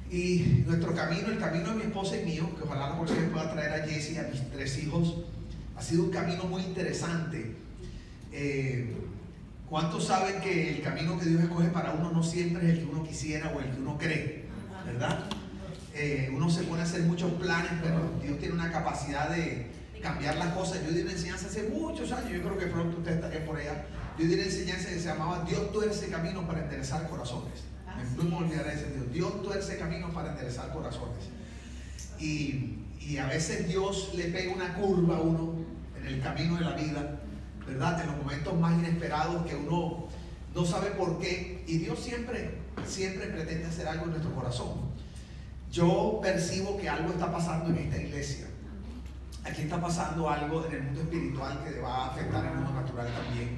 Y nuestro camino, el camino de mi esposa y mío, que ojalá la próxima vez pueda traer a Jesse y a mis 3 hijos, ha sido un camino muy interesante. ¿Cuántos saben que el camino que Dios escoge para uno no siempre es el que uno quisiera o el que uno cree? ¿Verdad? Uno se pone a hacer muchos planes, pero Dios tiene una capacidad de cambiar las cosas. Yo di una enseñanza hace muchos años, yo creo que pronto ustedes estarían por allá. Yo di una enseñanza que se llamaba Dios tuerce camino para enderezar corazones. No me olvidaré de ese Dios. Dios tuerce camino para enderezar corazones. Y a veces Dios le pega una curva a uno en el camino de la vida, ¿verdad? En los momentos más inesperados que uno no sabe por qué. Y Dios siempre pretende hacer algo en nuestro corazón. Yo percibo que algo está pasando en esta iglesia. Aquí está pasando algo en el mundo espiritual que va a afectar el mundo natural también.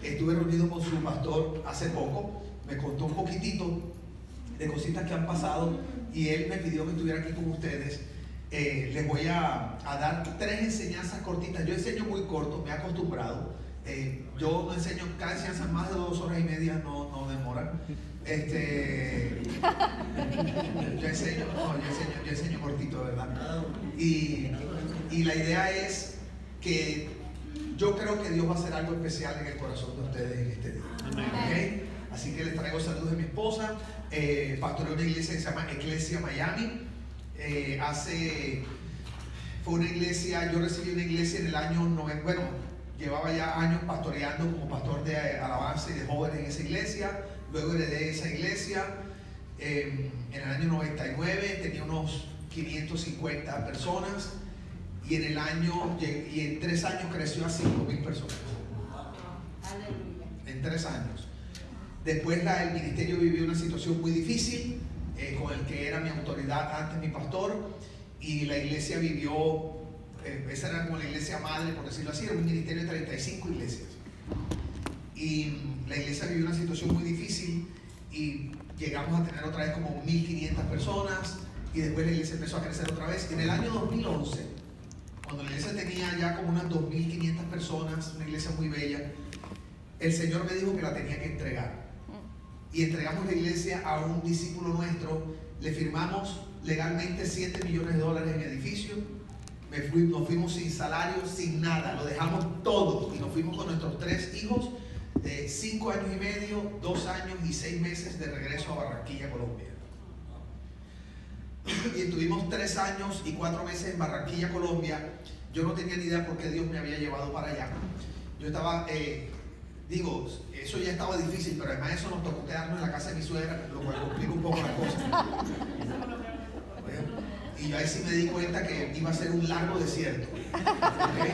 Estuve reunido con su pastor hace poco, me contó un poquitito de cositas que han pasado y él me pidió que estuviera aquí con ustedes. Les voy a dar 3 enseñanzas cortitas. Yo enseño muy corto, me he acostumbrado. Yo no enseño, cada enseñanza más de 2 horas y media no demoran. Yo enseño cortito, ¿verdad? Y la idea es que yo creo que Dios va a hacer algo especial en el corazón de ustedes en este día. ¿Okay? Así que les traigo saludos de mi esposa. Pastoreo una iglesia que se llama Iglesia Miami. Fue una iglesia, yo recibí una iglesia en el año 90, bueno, llevaba ya años pastoreando como pastor de alabanza y de jóvenes en esa iglesia. Luego heredé esa iglesia en el año 99, tenía unos 550 personas y en 3 años creció a 5,000 personas. En 3 años. Después el ministerio vivió una situación muy difícil con el que era mi autoridad antes, mi pastor, y la iglesia vivió, esa era como la iglesia madre, por decirlo así, era un ministerio de 35 iglesias. Y la iglesia vivió una situación muy difícil y llegamos a tener otra vez como 1,500 personas y después la iglesia empezó a crecer otra vez. En el año 2011, cuando la iglesia tenía ya como unas 2,500 personas, una iglesia muy bella, el Señor me dijo que la tenía que entregar. Y entregamos la iglesia a un discípulo nuestro, le firmamos legalmente $7 millones en edificio, nos fuimos sin salario, sin nada, lo dejamos todo y nos fuimos con nuestros 3 hijos de 5 años y medio, 2 años y 6 meses de regreso a Barranquilla, Colombia. Y estuvimos 3 años y 4 meses en Barranquilla, Colombia. Yo no tenía ni idea por qué Dios me había llevado para allá. Yo estaba, eso ya estaba difícil, pero además de eso nos tocó quedarnos en la casa de mi suegra, lo cual complica un poco la cosa. Y yo ahí sí me di cuenta que iba a ser un largo desierto. ¿Okay?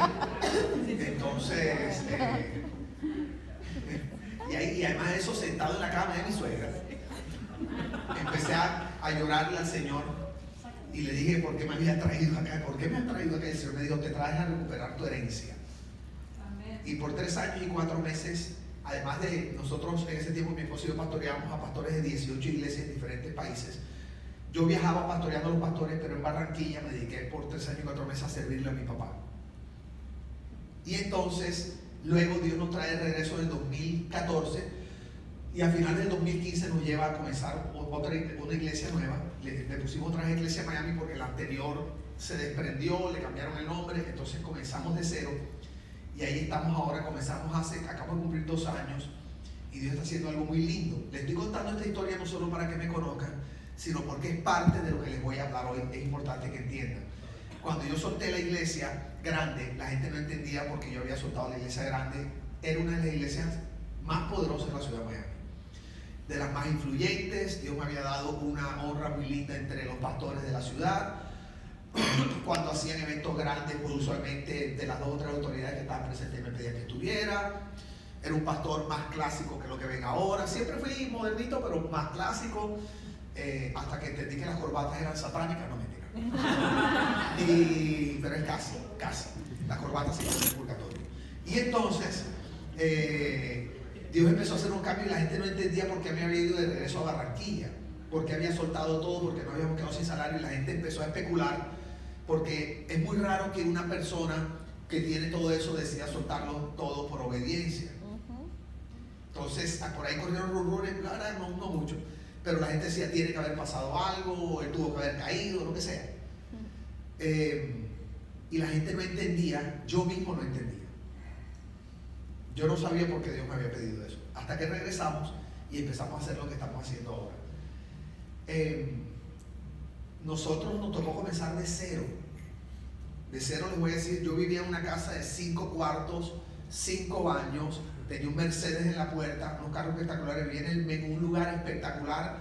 Entonces, y además de eso, sentado en la cama de mi suegra, empecé a llorarle al Señor y le dije, ¿por qué me había traído acá? ¿Por qué me has traído acá? Y el Señor me dijo, te traes a recuperar tu herencia. Y por 3 años y 4 meses, además de nosotros en ese tiempo mi esposo y yo pastoreábamos a pastores de 18 iglesias en diferentes países. Yo viajaba pastoreando a los pastores, pero en Barranquilla me dediqué por 3 años y 4 meses a servirle a mi papá. Y entonces, luego Dios nos trae el regreso del 2014 y a final del 2015 nos lleva a comenzar una iglesia nueva. Le pusimos otra vez Iglesia Miami porque la anterior se desprendió, le cambiaron el nombre, entonces comenzamos de cero. Y ahí estamos ahora, acabamos de cumplir 2 años y Dios está haciendo algo muy lindo. Les estoy contando esta historia no solo para que me conozcan, sino porque es parte de lo que les voy a hablar hoy. Es importante que entiendan. Cuando yo solté la iglesia grande, la gente no entendía por qué yo había soltado la iglesia grande. Era una de las iglesias más poderosas de la ciudad de Miami, de las más influyentes. Dios me había dado una honra muy linda entre los pastores de la ciudad. Cuando hacían eventos grandes, pues usualmente de las 2 o 3 autoridades que estaban presentes me pedían que estuviera. Era un pastor más clásico que lo que ven ahora. Siempre fui modernito, pero más clásico, hasta que entendí que las corbatas eran satánicas. No, mentira. Pero es casi. Las corbatas se llaman el purgatorio. Y entonces Dios empezó a hacer un cambio y la gente no entendía por qué me había ido de regreso a Barranquilla, por qué había soltado todo, porque no habíamos quedado sin salario, y la gente empezó a especular, porque es muy raro que una persona que tiene todo eso decida soltarlo todo por obediencia. Entonces, por ahí corrieron rumores, no mucho, pero la gente decía, tiene que haber pasado algo, él tuvo que haber caído, lo que sea. Y la gente no entendía, yo mismo no entendía. Yo no sabía por qué Dios me había pedido eso. Hasta que regresamos y empezamos a hacer lo que estamos haciendo ahora. Nosotros nos tocó comenzar de cero. De cero les voy a decir, yo vivía en una casa de 5 cuartos, 5 baños, tenía un Mercedes en la puerta, unos carros espectaculares, vivía en un lugar espectacular,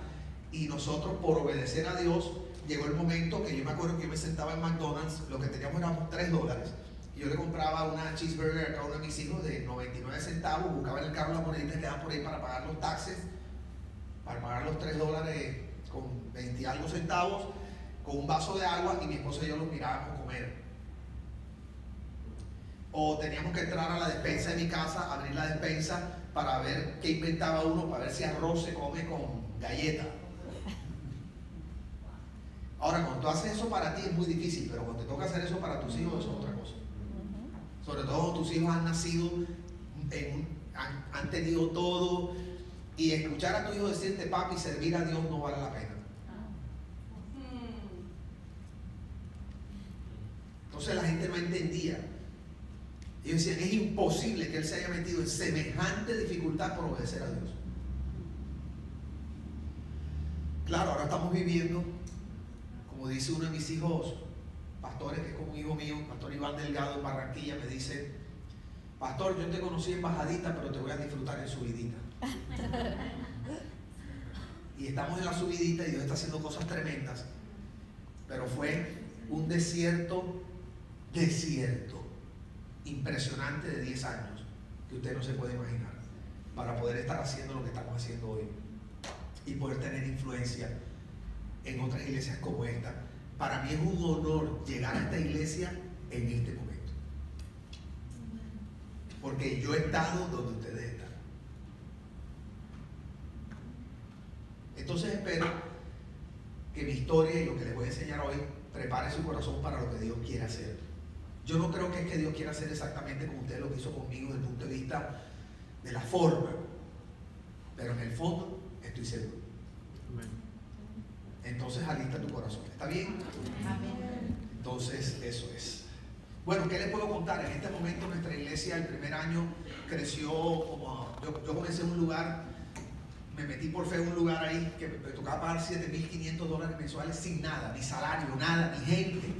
y nosotros, por obedecer a Dios, llegó el momento que yo me acuerdo que yo me sentaba en McDonald's, lo que teníamos eran $3, y yo le compraba una cheeseburger a cada uno de mis hijos de 99 centavos, buscaba en el carro las moneditas que quedaban por ahí para pagar los taxes, para pagar los $3 con 20 y algo centavos, con un vaso de agua, y mi esposa y yo los mirábamos comer. O teníamos que entrar a la despensa de mi casa, abrir la despensa para ver qué inventaba uno, para ver si arroz se come con galleta. Ahora, cuando tú haces eso para ti es muy difícil, pero cuando te toca hacer eso para tus hijos, eso es otra cosa. Sobre todo cuando tus hijos han nacido, han tenido todo, y escuchar a tu hijo decirte, papi, servir a Dios no vale la pena. Entonces la gente no entendía. Ellos decían, es imposible que él se haya metido en semejante dificultad por obedecer a Dios. Claro, ahora estamos viviendo, como dice uno de mis hijos pastores, que es como un hijo mío, Pastor Iván Delgado en Barranquilla, me dice, pastor, yo te conocí en bajadita, pero te voy a disfrutar en subidita. Y estamos en la subidita y Dios está haciendo cosas tremendas, pero fue un desierto impresionante de 10 años que usted no se puede imaginar, para poder estar haciendo lo que estamos haciendo hoy y poder tener influencia en otras iglesias como esta. Para mí es un honor llegar a esta iglesia en este momento, porque yo he estado donde ustedes están. Entonces espero que mi historia y lo que les voy a enseñar hoy prepare su corazón para lo que Dios quiere hacer. Yo no creo que es que Dios quiera hacer exactamente como usted lo que hizo conmigo desde el punto de vista de la forma, pero en el fondo estoy seguro. Entonces alista tu corazón, ¿está bien? Entonces eso es. Bueno, ¿qué les puedo contar? En este momento nuestra iglesia el primer año creció como... Yo comencé en un lugar, me metí por fe en un lugar ahí que me tocaba pagar $7,500 mensuales sin nada, ni salario, nada, ni gente.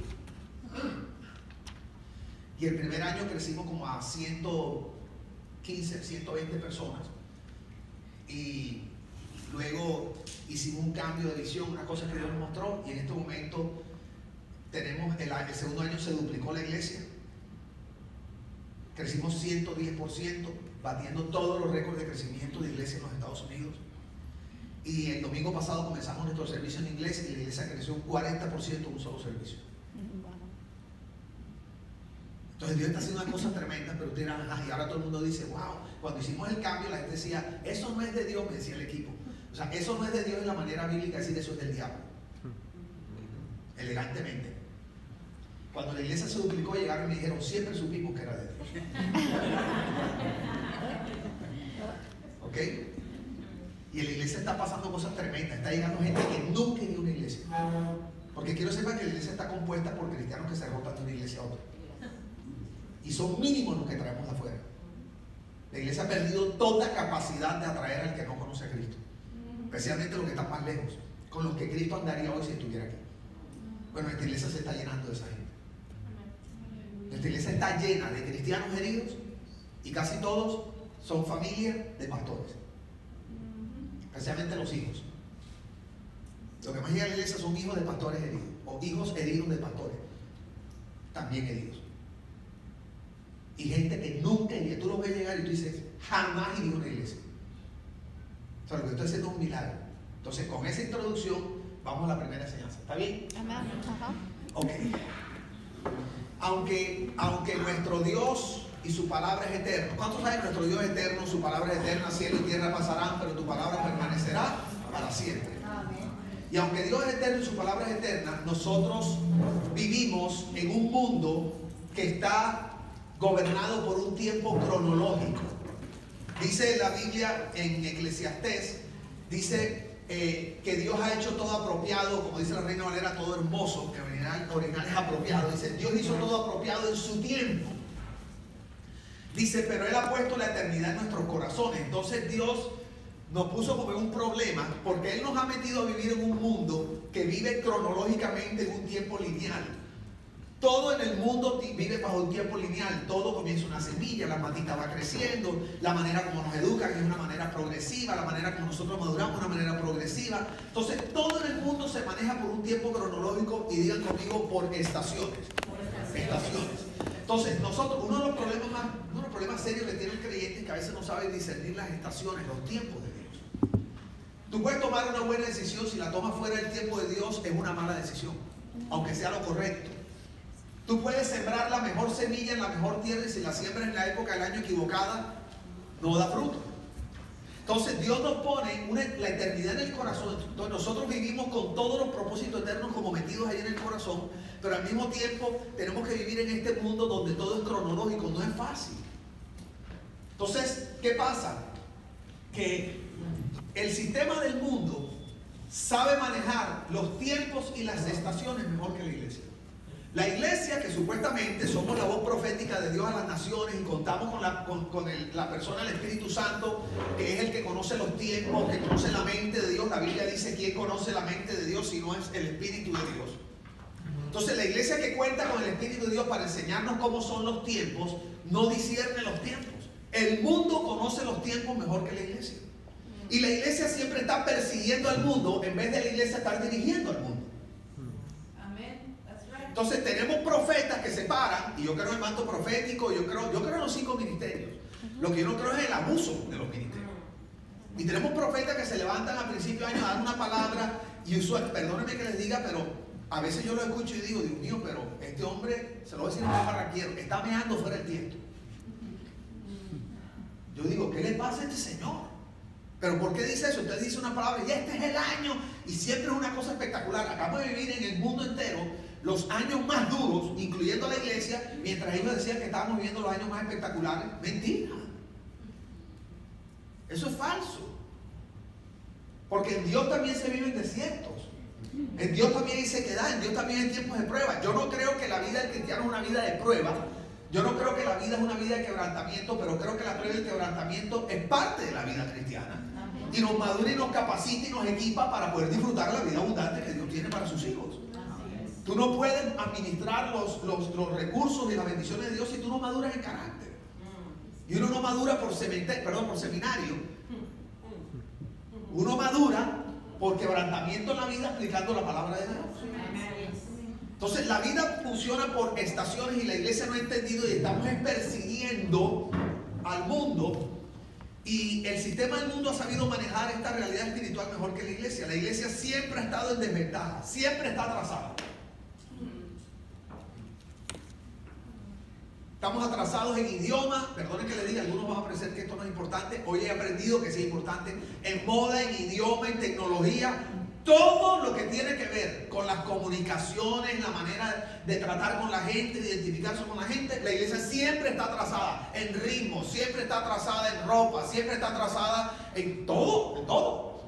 Y el primer año crecimos como a 115, 120 personas. Y luego hicimos un cambio de visión, una cosa que Dios nos mostró, y en este momento tenemos, el segundo año se duplicó la iglesia. Crecimos 110%, batiendo todos los récords de crecimiento de iglesia en los Estados Unidos. Y el domingo pasado comenzamos nuestro servicio en inglés y la iglesia creció un 40% en un solo servicio. Entonces Dios está haciendo unas cosas tremendas, pero usted dirá, y ahora todo el mundo dice, wow, cuando hicimos el cambio la gente decía, eso no es de Dios, me decía el equipo. O sea, eso no es de Dios en la manera bíblica de decir, eso es del diablo. Elegantemente. Cuando la iglesia se duplicó, llegaron y me dijeron, siempre supimos que era de Dios. ¿Ok? Y en la iglesia está pasando cosas tremendas, está llegando gente que nunca iría a una iglesia. Porque quiero sepan que la iglesia está compuesta por cristianos que se rotan de una iglesia a otra. Y son mínimos los que traemos de afuera. La iglesia ha perdido toda capacidad de atraer al que no conoce a Cristo, especialmente los que están más lejos, con los que Cristo andaría hoy si estuviera aquí. Bueno, esta iglesia se está llenando de esa gente. Esta iglesia está llena de cristianos heridos y casi todos son familias de pastores, especialmente los hijos. Lo que más llega a la iglesia son hijos de pastores heridos o hijos heridos de pastores, también heridos. Y gente que nunca iría, tú lo ves llegar y tú dices, jamás iría a una iglesia. O sea, lo que estoy haciendo es un milagro. Entonces, con esa introducción, vamos a la primera enseñanza. ¿Está bien? Ok. Aunque nuestro Dios y su palabra es eterno. ¿Cuántos saben? Nuestro Dios es eterno, su palabra es eterna, cielo y tierra pasarán, pero tu palabra permanecerá para siempre. Y aunque Dios es eterno y su palabra es eterna, nosotros vivimos en un mundo que está gobernado por un tiempo cronológico. Dice la Biblia en Eclesiastés, dice que Dios ha hecho todo apropiado, como dice la Reina Valera, todo hermoso, que original es apropiado. Dice, Dios hizo todo apropiado en su tiempo. Dice, pero Él ha puesto la eternidad en nuestros corazones. Entonces Dios nos puso como un problema, porque Él nos ha metido a vivir en un mundo que vive cronológicamente en un tiempo lineal. Todo en el mundo vive bajo un tiempo lineal. Todo comienza una semilla, la matita va creciendo, la manera como nos educan es una manera progresiva, la manera como nosotros maduramos es una manera progresiva. Entonces todo en el mundo se maneja por un tiempo cronológico, y digan conmigo, por estaciones. Estaciones. Entonces nosotros, uno de los problemas serios que tiene el creyente es que a veces no sabe discernir las estaciones, los tiempos de Dios. Tú puedes tomar una buena decisión, si la tomas fuera del tiempo de Dios es una mala decisión, aunque sea lo correcto. Tú puedes sembrar la mejor semilla en la mejor tierra, y si la siembras en la época del año equivocada, no da fruto. Entonces Dios nos pone la eternidad en el corazón. Entonces nosotros vivimos con todos los propósitos eternos como metidos ahí en el corazón, pero al mismo tiempo tenemos que vivir en este mundo donde todo es cronológico, no es fácil. Entonces, ¿qué pasa? Que el sistema del mundo sabe manejar los tiempos y las estaciones mejor que la iglesia. La iglesia, que supuestamente somos la voz profética de Dios a las naciones y contamos con la persona del Espíritu Santo, que es el que conoce los tiempos, que conoce la mente de Dios. La Biblia dice: ¿quién conoce la mente de Dios si no es el Espíritu de Dios? Entonces la iglesia que cuenta con el Espíritu de Dios para enseñarnos cómo son los tiempos, no discierne los tiempos. El mundo conoce los tiempos mejor que la iglesia. Y la iglesia siempre está persiguiendo al mundo en vez de la iglesia estar dirigiendo al mundo. Entonces tenemos profetas que se paran, y yo creo en el manto profético, yo creo en los 5 ministerios. Lo que yo no creo es el abuso de los ministerios. Y tenemos profetas que se levantan a principio de año a dar una palabra, y perdónenme que les diga, pero a veces yo lo escucho y digo, Dios mío, pero este hombre, se lo voy a decir en un barraquiero, está meando fuera del tiempo. Yo digo, ¿qué le pasa a este señor? ¿Pero por qué dice eso? Usted dice una palabra y este es el año, y siempre es una cosa espectacular. Acabamos de vivir en el mundo entero los años más duros, incluyendo la iglesia, mientras ellos decían que estábamos viviendo los años más espectaculares. Mentira. Eso es falso. Porque en Dios también se viven desiertos. En Dios también hay sequedad, en Dios también hay tiempos de prueba. Yo no creo que la vida del cristiano es una vida de prueba. Yo no creo que la vida es una vida de quebrantamiento, pero creo que la prueba y el quebrantamiento es parte de la vida cristiana. Y nos madura y nos capacita y nos equipa para poder disfrutar la vida abundante que Dios tiene para sus hijos. Tú no puedes administrar los recursos y las bendiciones de Dios si tú no maduras en carácter. Y uno no madura por seminario. Uno madura por quebrantamiento en la vida aplicando la palabra de Dios. Entonces la vida funciona por estaciones, y la iglesia no ha entendido, y estamos persiguiendo al mundo. Y el sistema del mundo ha sabido manejar esta realidad espiritual mejor que la iglesia. La iglesia siempre ha estado en desventaja, siempre está atrasada. Estamos atrasados en idioma. Perdonen que le diga, algunos van a parecer que esto no es importante. Hoy he aprendido que sí es importante. En moda, en idioma, en tecnología. Todo lo que tiene que ver con las comunicaciones, la manera de tratar con la gente, de identificarse con la gente, la iglesia siempre está atrasada en ritmo, siempre está atrasada en ropa, siempre está atrasada en todo, en todo.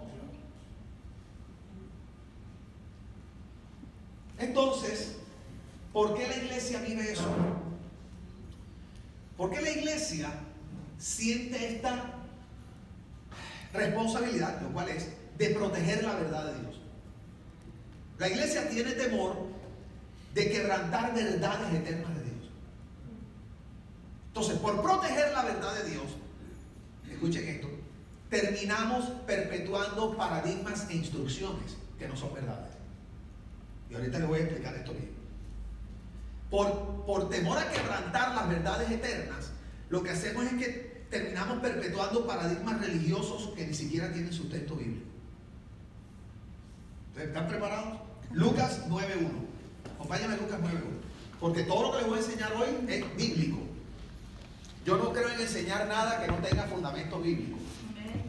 Entonces, ¿por qué la iglesia vive eso? ¿Por qué la iglesia siente esta responsabilidad, lo cual es de proteger la verdad de Dios? La iglesia tiene temor de quebrantar verdades eternas de Dios. Entonces, por proteger la verdad de Dios, escuchen esto, terminamos perpetuando paradigmas e instrucciones que no son verdades. Y ahorita les voy a explicar esto bien. Por temor a quebrantar las verdades eternas, lo que hacemos es que terminamos perpetuando paradigmas religiosos que ni siquiera tienen sustento bíblico. ¿Están preparados? Lucas 9.1. Acompáñame a Lucas 9.1. Porque todo lo que les voy a enseñar hoy es bíblico. Yo no creo en enseñar nada que no tenga fundamento bíblico.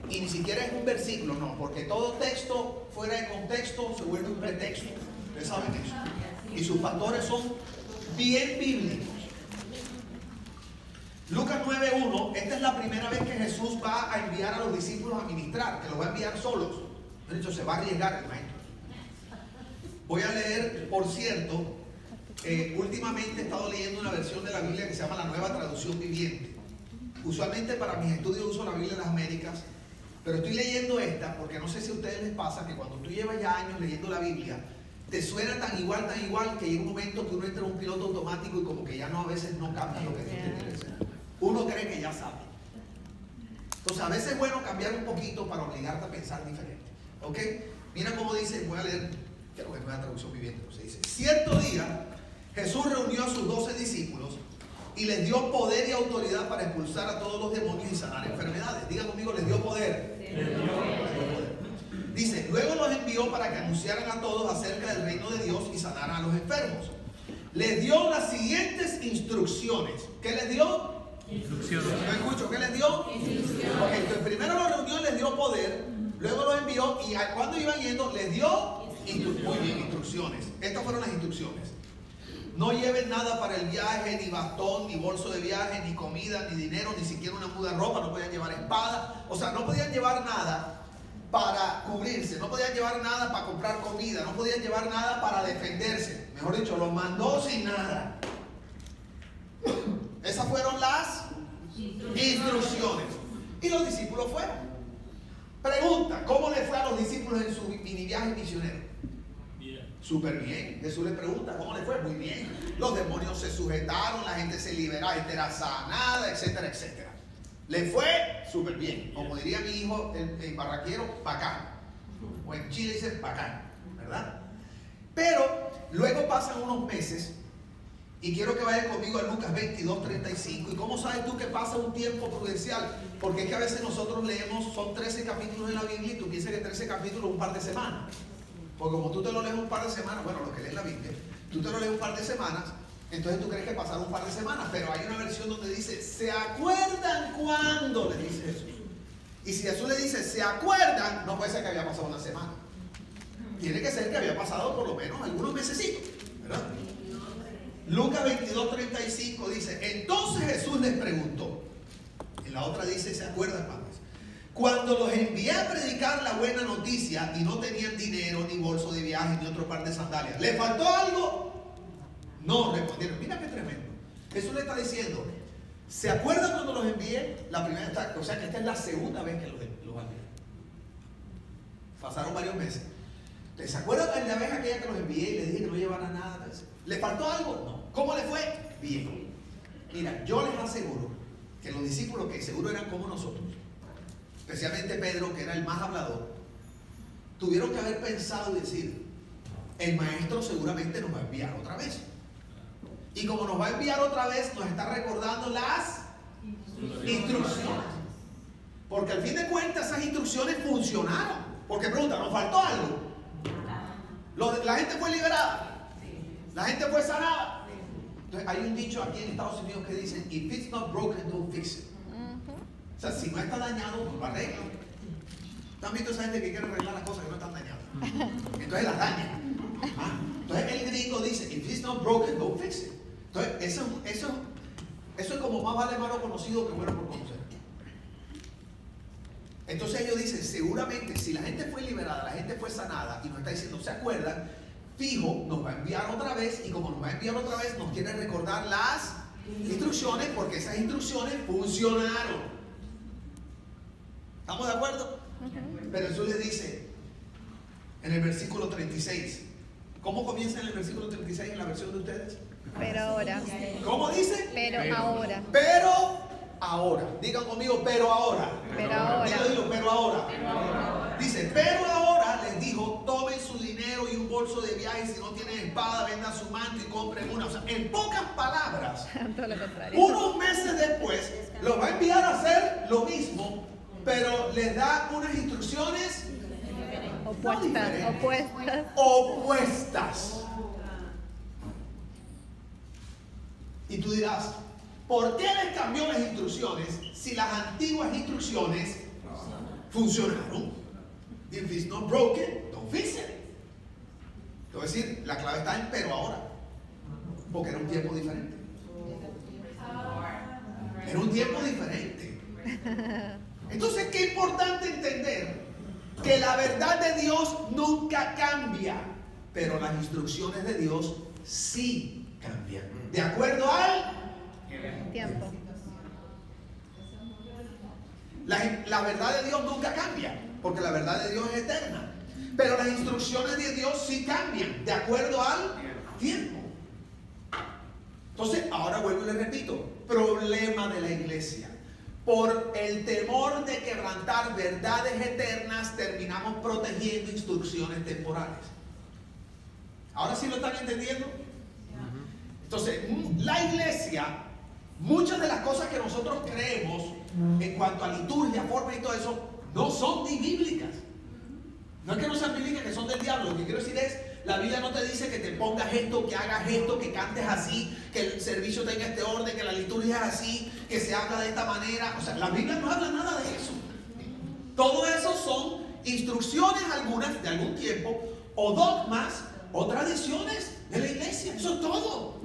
Y ni siquiera es un versículo, no. Porque todo texto fuera de contexto se vuelve un pretexto. Ustedes saben eso. Y sus factores son bien bíblicos. Lucas 9.1. Esta es la primera vez que Jesús va a enviar a los discípulos a ministrar, que los va a enviar solos. De hecho, se va a arriesgar el maestro. Voy a leer, por cierto, últimamente he estado leyendo una versión de la Biblia que se llama la Nueva Traducción Viviente. Usualmente para mis estudios uso la Biblia de las Américas, pero estoy leyendo esta porque no sé si a ustedes les pasa que cuando tú llevas ya años leyendo la Biblia, te suena tan igual, que llega un momento que uno entra en un piloto automático y como que ya no, a veces no capta lo que Dios te quiere decir. Uno cree que ya sabe. Entonces a veces es bueno cambiar un poquito para obligarte a pensar diferente. ¿Ok? Mira cómo dice, voy a leer, creo que es una traducción viviente, no se dice. Cierto día, Jesús reunió a sus 12 discípulos y les dio poder y autoridad para expulsar a todos los demonios y sanar enfermedades. Diga conmigo, les dio poder. Dice, luego los envió para que anunciaran a todos acerca del reino de Dios y sanaran a los enfermos. Les dio las siguientes instrucciones. ¿Qué les dio? Instrucciones. ¿No escucho? ¿Qué les dio? Instrucciones. Ok, entonces primero los reunió y les dio poder, luego los envió y cuando iban yendo les dio muy bien, instrucciones. Estas fueron las instrucciones. No lleven nada para el viaje, ni bastón, ni bolso de viaje, ni comida, ni dinero, ni siquiera una muda de ropa. No podían llevar espada. O sea, no podían llevar nada para cubrirse. No podían llevar nada para comprar comida. No podían llevar nada para defenderse. Mejor dicho, los mandó sin nada. Esas fueron las instrucciones. Y los discípulos fueron. Pregunta, ¿cómo le fue a los discípulos en su mini viaje misionero? Súper bien. Jesús les pregunta, ¿cómo le fue? Muy bien. Los demonios se sujetaron, la gente se liberó, la gente era sanada, etcétera, etcétera. Le fue súper bien. Como diría mi hijo, el barraquero, bacán. O en Chile dicen bacán, ¿verdad? Pero luego pasan unos meses y quiero que vayan conmigo a Lucas 22:35. ¿Y cómo sabes tú que pasa un tiempo prudencial? Porque es que a veces nosotros leemos, son 13 capítulos de la Biblia y tú piensas que 13 capítulos un par de semanas. Porque como tú te lo lees un par de semanas, bueno, los que leen la Biblia, tú te lo lees un par de semanas, entonces tú crees que pasaron un par de semanas, pero hay una versión donde dice, ¿se acuerdan cuándo? Le dice Jesús. Y si Jesús le dice, ¿se acuerdan? No puede ser que había pasado una semana. Tiene que ser que había pasado por lo menos algunos mesecitos, ¿verdad? Lucas 22:35 dice, entonces Jesús les preguntó. En la otra dice, ¿se acuerdan, padres? Cuando los envié a predicar la buena noticia y no tenían dinero, ni bolso de viaje, ni otro par de sandalias, ¿le faltó algo? No respondieron. Mira qué tremendo. Jesús le está diciendo, ¿se acuerdan cuando los envié? La primera vez, o sea que esta es la segunda vez que los envié. Pasaron varios meses. ¿Se acuerdan de la vez aquella que los envié y les dije que no llevaran nada? ¿Le faltó algo? No. ¿Cómo le fue? Bien. Mira, yo les aseguro que los discípulos, que seguro eran como nosotros, especialmente Pedro, que era el más hablador, tuvieron que haber pensado y decir, el maestro seguramente nos va a enviar otra vez. Y como nos va a enviar otra vez, nos está recordando las instrucciones. Porque al fin de cuentas esas instrucciones funcionaron. Porque pregunta, ¿nos faltó algo? La gente fue liberada. La gente fue sanada. Entonces hay un dicho aquí en Estados Unidos que dice, if it's not broken, don't fix it. O sea, si no está dañado, pues lo arreglan. ¿Han visto esa gente que quiere arreglar las cosas que no están dañadas? Entonces las dañan. Entonces el gringo dice, if it's not broken, don't fix it. Entonces eso es como más vale malo conocido que bueno por conocer. Entonces ellos dicen, seguramente si la gente fue liberada, la gente fue sanada y nos está diciendo, ¿se acuerdan? Fijo, nos va a enviar otra vez y como nos va a enviar otra vez, nos quiere recordar las instrucciones porque esas instrucciones funcionaron. ¿Estamos de acuerdo? Pero Jesús les dice en el versículo 36. ¿Cómo comienza en el versículo 36 en la versión de ustedes? Pero ahora. ¿Cómo dice? Pero ahora. Pero ahora. Digan conmigo, pero ahora. Pero ahora. Digo, pero ahora. Dice, pero ahora les dijo, tomen su dinero y un bolso de viaje. Si no tienen espada, vendan su manto y compren una. O sea, en pocas palabras, Todo lo contrario. unos meses después, los va a enviar a hacer lo mismo, pero les da unas instrucciones opuestas. Y tú dirás, ¿por qué les cambió las instrucciones si las antiguas instrucciones funcionaron? If it's not broken, don't fix it. Te voy a decir, la clave está en pero ahora, porque era un tiempo diferente. Era un tiempo diferente. Entonces, qué importante entender que la verdad de Dios nunca cambia, pero las instrucciones de Dios sí cambian. De acuerdo al Tiempo. La verdad de Dios nunca cambia, porque la verdad de Dios es eterna. Pero las instrucciones de Dios sí cambian, de acuerdo al tiempo. Entonces, ahora vuelvo y le repito, problema de la iglesia. Por el temor de quebrantar verdades eternas, terminamos protegiendo instrucciones temporales. ¿Ahora sí lo están entendiendo? Entonces, la iglesia, muchas de las cosas que nosotros creemos en cuanto a liturgia, forma y todo eso, no son ni bíblicas. No es que no sean bíblicas, que son del diablo. Lo que quiero decir es, la Biblia no te dice que te pongas esto, que hagas esto, que cantes así, que el servicio tenga este orden, que la liturgia es así, que se habla de esta manera. O sea, la Biblia no habla nada de eso. Todo eso son instrucciones algunas de algún tiempo, o dogmas, o tradiciones de la iglesia. Eso es todo.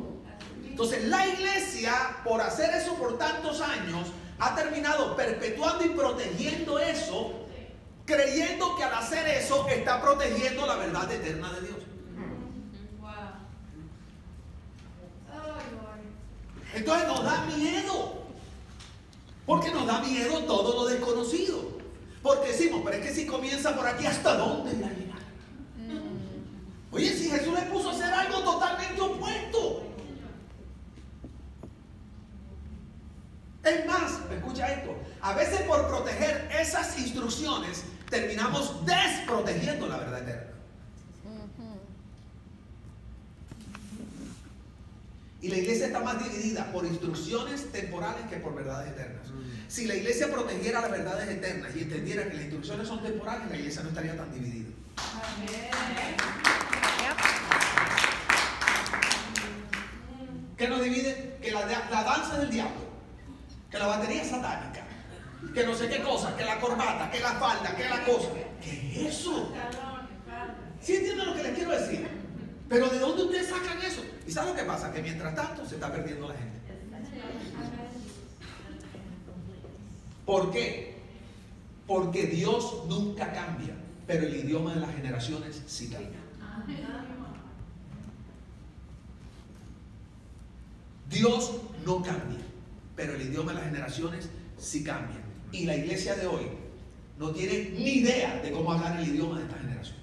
Entonces, la iglesia, por hacer eso por tantos años, ha terminado perpetuando y protegiendo eso, creyendo que al hacer eso está protegiendo la verdad eterna de Dios. Entonces nos da miedo, porque nos da miedo todo lo desconocido. Porque decimos, pero es que si comienza por aquí, ¿hasta dónde irá a llegar? Oye, si Jesús le puso a hacer algo totalmente opuesto. Es más, escucha esto, a veces por proteger esas instrucciones terminamos desprotegiendo la verdad eterna. Y la iglesia está más dividida por instrucciones temporales que por verdades eternas. Si la iglesia protegiera las verdades eternas y entendiera que las instrucciones son temporales, la iglesia no estaría tan dividida. ¿Qué nos divide? Que la danza del diablo, que la batería satánica, que no sé qué cosa, que la corbata, que la falda, que la cosa. ¿Qué es eso? ¿Sí entienden lo que les quiero decir? Pero ¿de dónde ustedes sacan eso? ¿Y saben lo que pasa? Que mientras tanto se está perdiendo la gente. ¿Por qué? Porque Dios nunca cambia, pero el idioma de las generaciones sí cambia. Dios no cambia, pero el idioma de las generaciones sí cambia. Y la iglesia de hoy no tiene ni idea de cómo hablar el idioma de esta generación.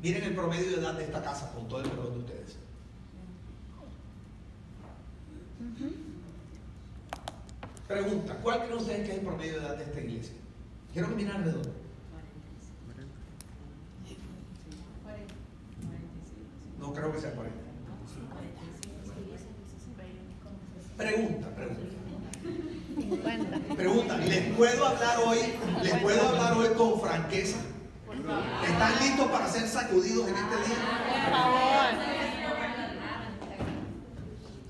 Miren el promedio de edad de esta casa, con todo el perdón de ustedes. Pregunta, ¿cuál creen ustedes que es el promedio de edad de esta iglesia? Quiero que miren alrededor. No creo que sea 40. Pregunta. 50. Pregunta, ¿les puedo hablar hoy con franqueza? ¿Están listos para ser sacudidos en este día?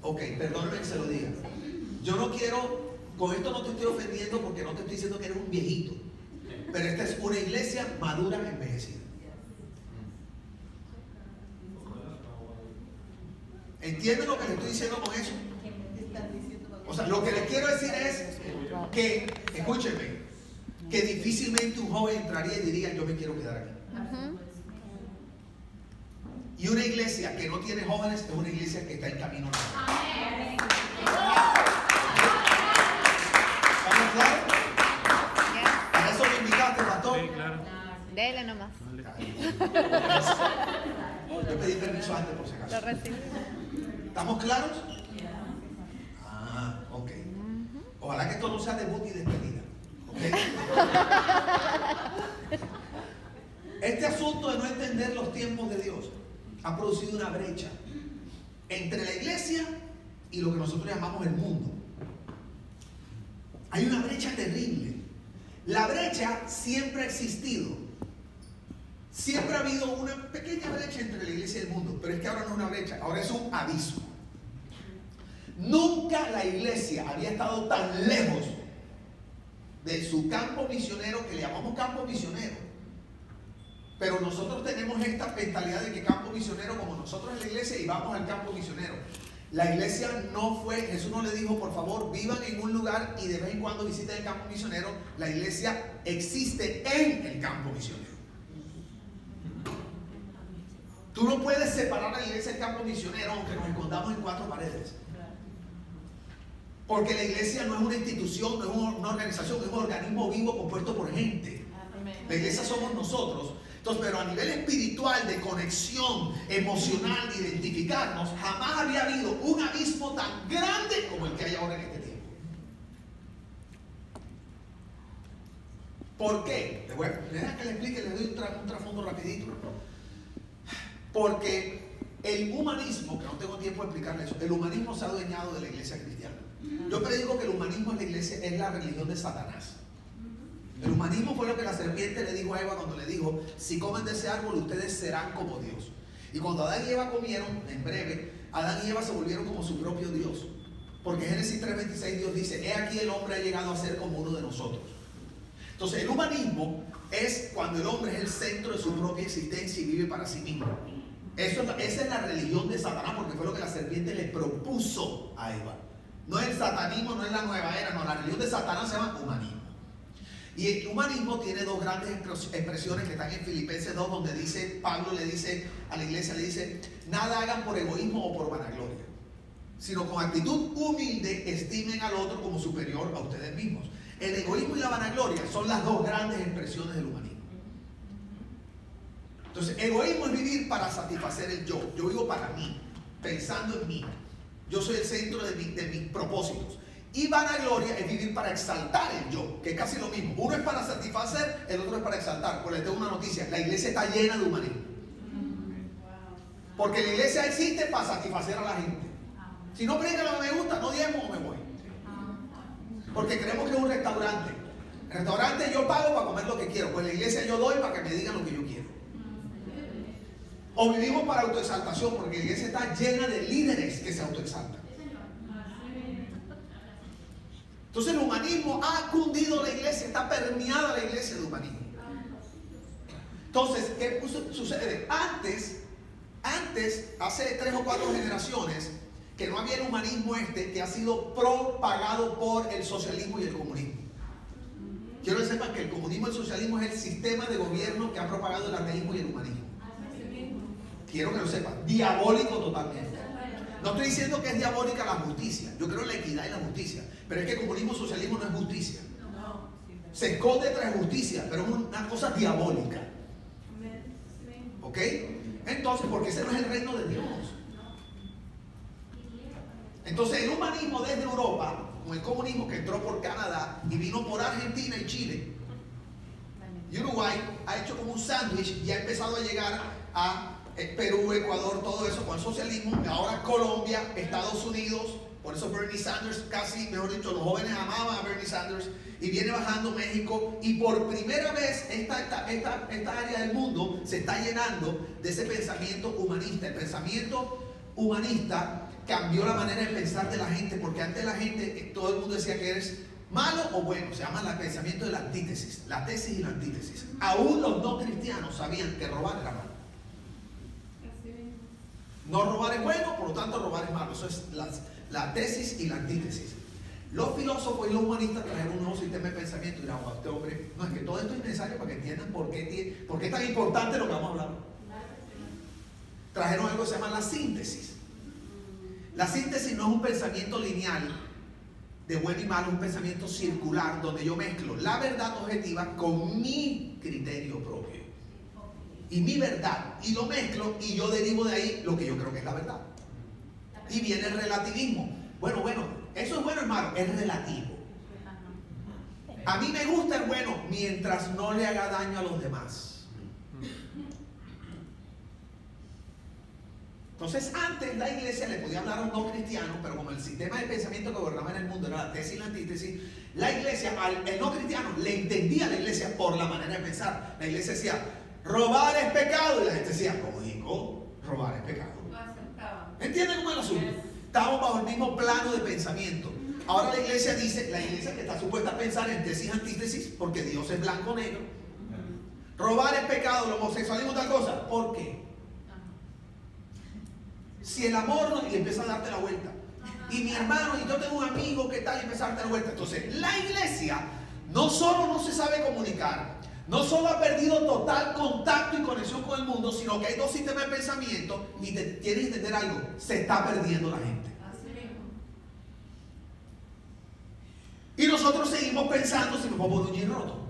Ok, perdónenme que se lo diga. Yo no quiero, con esto no te estoy ofendiendo porque no te estoy diciendo que eres un viejito. Pero esta es una iglesia madura, envejecida. ¿Entienden lo que les estoy diciendo con eso? O sea, lo que les quiero decir es que, escúchenme, que difícilmente un joven entraría y diría, yo me quiero quedar aquí. Y una iglesia que no tiene jóvenes es una iglesia que está en camino a la. ¿Estamos claros? ¿Para eso me invitaste, pastor? Sí, claro. Dele nomás. Yo pedí permiso antes por si acaso. Lo recibí. ¿Estamos claros? Ah, ok. Ojalá que esto no sea debut y despedida. ¿Ok? Este asunto de no entender los tiempos de Dios ha producido una brecha entre la iglesia y lo que nosotros llamamos el mundo. Hay una brecha terrible. La brecha siempre ha existido. Siempre ha habido una pequeña brecha entre la iglesia y el mundo, pero es que ahora no es una brecha, ahora es un abismo. Nunca la iglesia había estado tan lejos de su campo misionero, que le llamamos campo misionero. Pero nosotros tenemos esta mentalidad de que campo misionero, como nosotros en la iglesia, y vamos al campo misionero. La iglesia no fue, Jesús no le dijo, por favor, vivan en un lugar y de vez en cuando visiten el campo misionero. La iglesia existe en el campo misionero. Tú no puedes separar a la iglesia del campo misionero aunque nos escondamos en 4 paredes. Porque la iglesia no es una institución, no es una organización, es un organismo vivo compuesto por gente. La iglesia somos nosotros. Entonces, pero a nivel espiritual, de conexión emocional, de identificarnos, jamás había habido un abismo tan grande como el que hay ahora en este tiempo. ¿Por qué? Deja que le explique, le doy un trasfondo rapidito. Porque el humanismo, que no tengo tiempo de explicarle eso, el humanismo se ha adueñado de la iglesia cristiana. Yo predico que el humanismo en la iglesia es la religión de Satanás. El humanismo fue lo que la serpiente le dijo a Eva cuando le dijo: si comen de ese árbol ustedes serán como Dios. Y cuando Adán y Eva comieron, en breve, Adán y Eva se volvieron como su propio Dios. Porque Génesis 3:26 Dios dice: he aquí el hombre ha llegado a ser como uno de nosotros. Entonces el humanismo es cuando el hombre es el centro de su propia existencia y vive para sí mismo. Esa es la religión de Satanás, porque fue lo que la serpiente le propuso a Eva. No es el satanismo, no es la nueva era, no, la religión de Satanás se llama humanismo. Y el humanismo tiene 2 grandes expresiones que están en Filipenses 2, donde dice, Pablo le dice a la iglesia, le dice: nada hagan por egoísmo o por vanagloria, sino con actitud humilde estimen al otro como superior a ustedes mismos. El egoísmo y la vanagloria son las 2 grandes expresiones del humanismo. Entonces, egoísmo es vivir para satisfacer el yo. Yo vivo para mí, pensando en mí. Yo soy el centro de mis propósitos. Y vanagloria es vivir para exaltar el yo, que es casi lo mismo. Uno es para satisfacer, el otro es para exaltar. Pues les tengo una noticia: la iglesia está llena de humanismo. Porque la iglesia existe para satisfacer a la gente. Si no predican lo que me gusta, no diezmo o me voy. Porque creemos que es un restaurante. El restaurante yo pago para comer lo que quiero. Pues la iglesia yo doy para que me digan lo que yo quiero. O vivimos para autoexaltación, porque la iglesia está llena de líderes que se autoexaltan. Entonces el humanismo ha cundido la iglesia, está permeada la iglesia de humanismo. Entonces, ¿qué sucede? Antes, hace 3 o 4 generaciones, que no había el humanismo que ha sido propagado por el socialismo y el comunismo. Quiero que sepan que el comunismo y el socialismo es el sistema de gobierno que ha propagado el ateísmo y el humanismo. Quiero que lo sepan, diabólico totalmente. No estoy diciendo que es diabólica la justicia, yo creo en la equidad y la justicia, pero es que el comunismo y el socialismo no es justicia. Se esconde tras justicia, pero es una cosa diabólica. ¿Ok? Entonces, porque ese no es el reino de Dios. Entonces el humanismo desde Europa, con el comunismo que entró por Canadá y vino por Argentina y Chile y Uruguay, ha hecho como un sándwich y ha empezado a llegar a Perú, Ecuador, todo eso con el socialismo. Ahora Colombia, Estados Unidos. Por eso Bernie Sanders, casi, mejor dicho, los jóvenes amaban a Bernie Sanders. Y viene bajando México. Y por primera vez esta área del mundo se está llenando de ese pensamiento humanista. El pensamiento humanista cambió la manera de pensar de la gente, porque antes la gente, todo el mundo decía que eres malo o bueno. Se llama el pensamiento de la antítesis, la tesis y la antítesis. Aún los no cristianos sabían que robar era malo. No robar es bueno, por lo tanto robar es malo. Eso es la tesis y la antítesis. Los filósofos y los humanistas trajeron un nuevo sistema de pensamiento y dirán: wow, este hombre, no, es que todo esto es necesario para que entiendan por qué es tan importante lo que vamos a hablar. Trajeron algo que se llama la síntesis. La síntesis no es un pensamiento lineal de bueno y malo, es un pensamiento circular donde yo mezclo la verdad objetiva con mi criterio propio y mi verdad, y lo mezclo y yo derivo de ahí lo que yo creo que es la verdad. Y viene el relativismo. Bueno, eso es bueno o malo, es relativo. A mí me gusta el bueno mientras no le haga daño a los demás. Entonces antes la iglesia le podía hablar a un no cristiano, pero como el sistema de pensamiento que gobernaba en el mundo era la tesis y la antítesis, la iglesia, el no cristiano le entendía a la iglesia por la manera de pensar. La iglesia decía: robar es pecado, y la gente decía: lógico, robar es pecado. ¿Entienden cómo es el asunto? Estamos bajo el mismo plano de pensamiento. Ahora la iglesia dice, la iglesia que está supuesta a pensar en tesis y antítesis, porque Dios es blanco o negro. Robar es pecado, el homosexualismo tal cosa. ¿Por qué? Si el amor no, y empieza a darte la vuelta. Y mi hermano, y yo tengo un amigo que tal, y empieza a darte la vuelta. Entonces, la iglesia no solo no se sabe comunicar, no solo ha perdido total contacto y conexión con el mundo, sino que hay dos sistemas de pensamiento y tienes que entender algo, se está perdiendo la gente. Y nosotros seguimos pensando si me puedo poner un jean roto.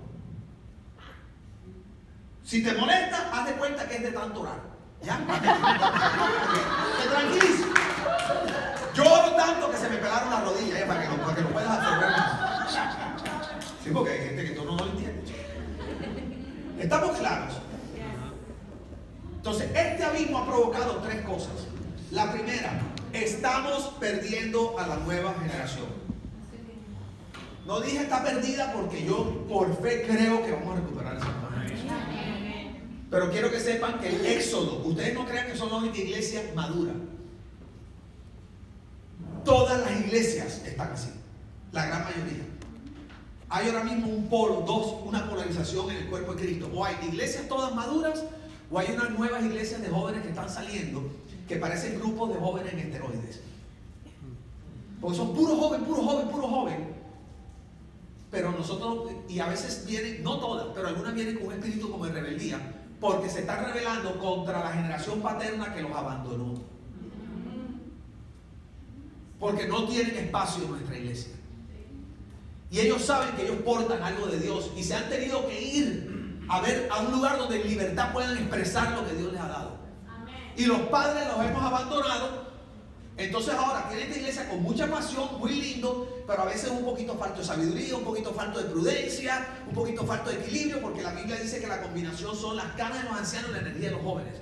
Si te molesta, haz de cuenta que es de tanto orar. ¿Ya? Te tranquilizo. Yo oro tanto que se me pelaron las rodillas, para que lo puedas absorber. Sí, porque hay gente que tú no lo entiendes. ¿Estamos claros? Entonces, este abismo ha provocado tres cosas. La primera, estamos perdiendo a la nueva generación. No dije está perdida porque yo por fe creo que vamos a recuperar esa generación. Pero quiero que sepan que el éxodo, ustedes no crean que son la única iglesia madura. Todas las iglesias están así, la gran mayoría. Hay ahora mismo un polo, una polarización en el cuerpo de Cristo. O hay iglesias todas maduras, o hay unas nuevas iglesias de jóvenes que están saliendo, que parecen grupos de jóvenes en esteroides. Porque son puro joven, puro joven, puro joven. Pero nosotros, y a veces vienen, no todas, pero algunas vienen con un espíritu como de rebeldía, porque se están rebelando contra la generación paterna que los abandonó. Porque no tienen espacio en nuestra iglesia. Y ellos saben que ellos portan algo de Dios y se han tenido que ir a un lugar donde en libertad puedan expresar lo que Dios les ha dado. Y los padres los hemos abandonado. Entonces ahora tienen esta iglesia con mucha pasión, muy lindo, pero a veces un poquito falto de sabiduría, un poquito falto de prudencia, un poquito falto de equilibrio, porque la Biblia dice que la combinación son las canas de los ancianos y la energía de los jóvenes.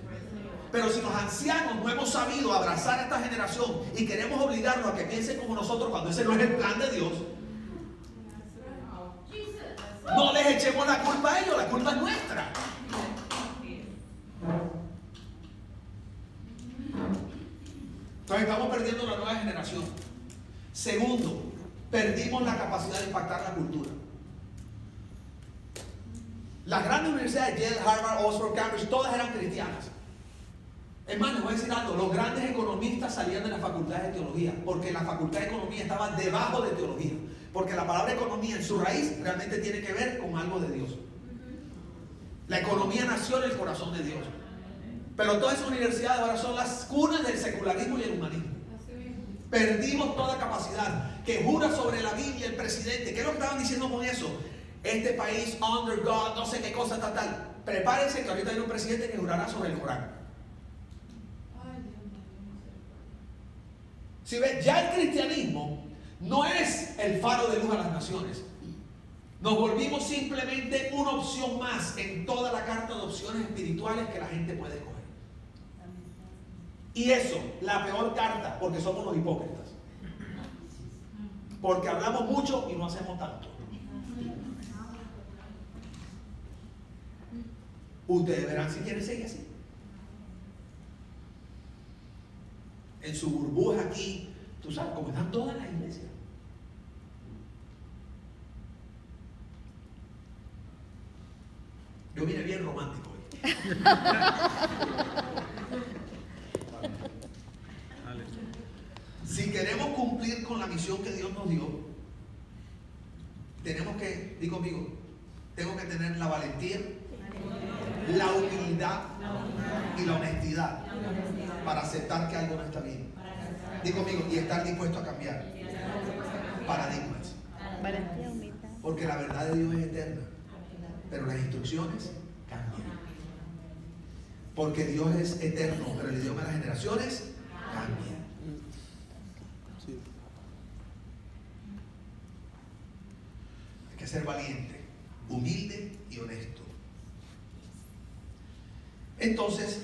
Pero si los ancianos no hemos sabido abrazar a esta generación y queremos obligarlos a que piensen como nosotros cuando ese no es el plan de Dios, no les echemos la culpa a ellos, la culpa es nuestra. Entonces estamos perdiendo la nueva generación. Segundo, perdimos la capacidad de impactar la cultura. Las grandes universidades, Yale, Harvard, Oxford, Cambridge, todas eran cristianas. Es más, les voy a decir algo, los grandes economistas salían de la facultad de teología, porque la facultad de economía estaba debajo de teología, porque la palabra economía en su raíz realmente tiene que ver con algo de Dios. La economía nació en el corazón de Dios. Pero todas esas universidades ahora son las cunas del secularismo y el humanismo. Perdimos toda capacidad. Que jura sobre la Biblia el presidente. ¿Qué es lo que estaban diciendo con eso? Este país, under God, no sé qué cosa tal. Prepárense que ahorita hay un presidente que jurará sobre el Corán. Si ves, ya el cristianismo no es el faro de luz a las naciones. Nos volvimos simplemente una opción más en toda la carta de opciones espirituales que la gente puede escoger. Y eso, la peor carta, porque somos los hipócritas. Porque hablamos mucho y no hacemos tanto. Ustedes verán si quieren seguir así. En su burbuja aquí, tú sabes, como están todas las iglesias. Yo vine bien romántico hoy. Si queremos cumplir con la misión que Dios nos dio, tenemos que, di conmigo, tengo que tener la valentía, la humildad y la honestidad para aceptar que algo no está bien. Di conmigo, y estar dispuesto a cambiar paradigmas. Porque la verdad de Dios es eterna, pero las instrucciones cambian. Porque Dios es eterno, pero el idioma de las generaciones cambia. Hay que ser valiente, humilde y honesto. Entonces,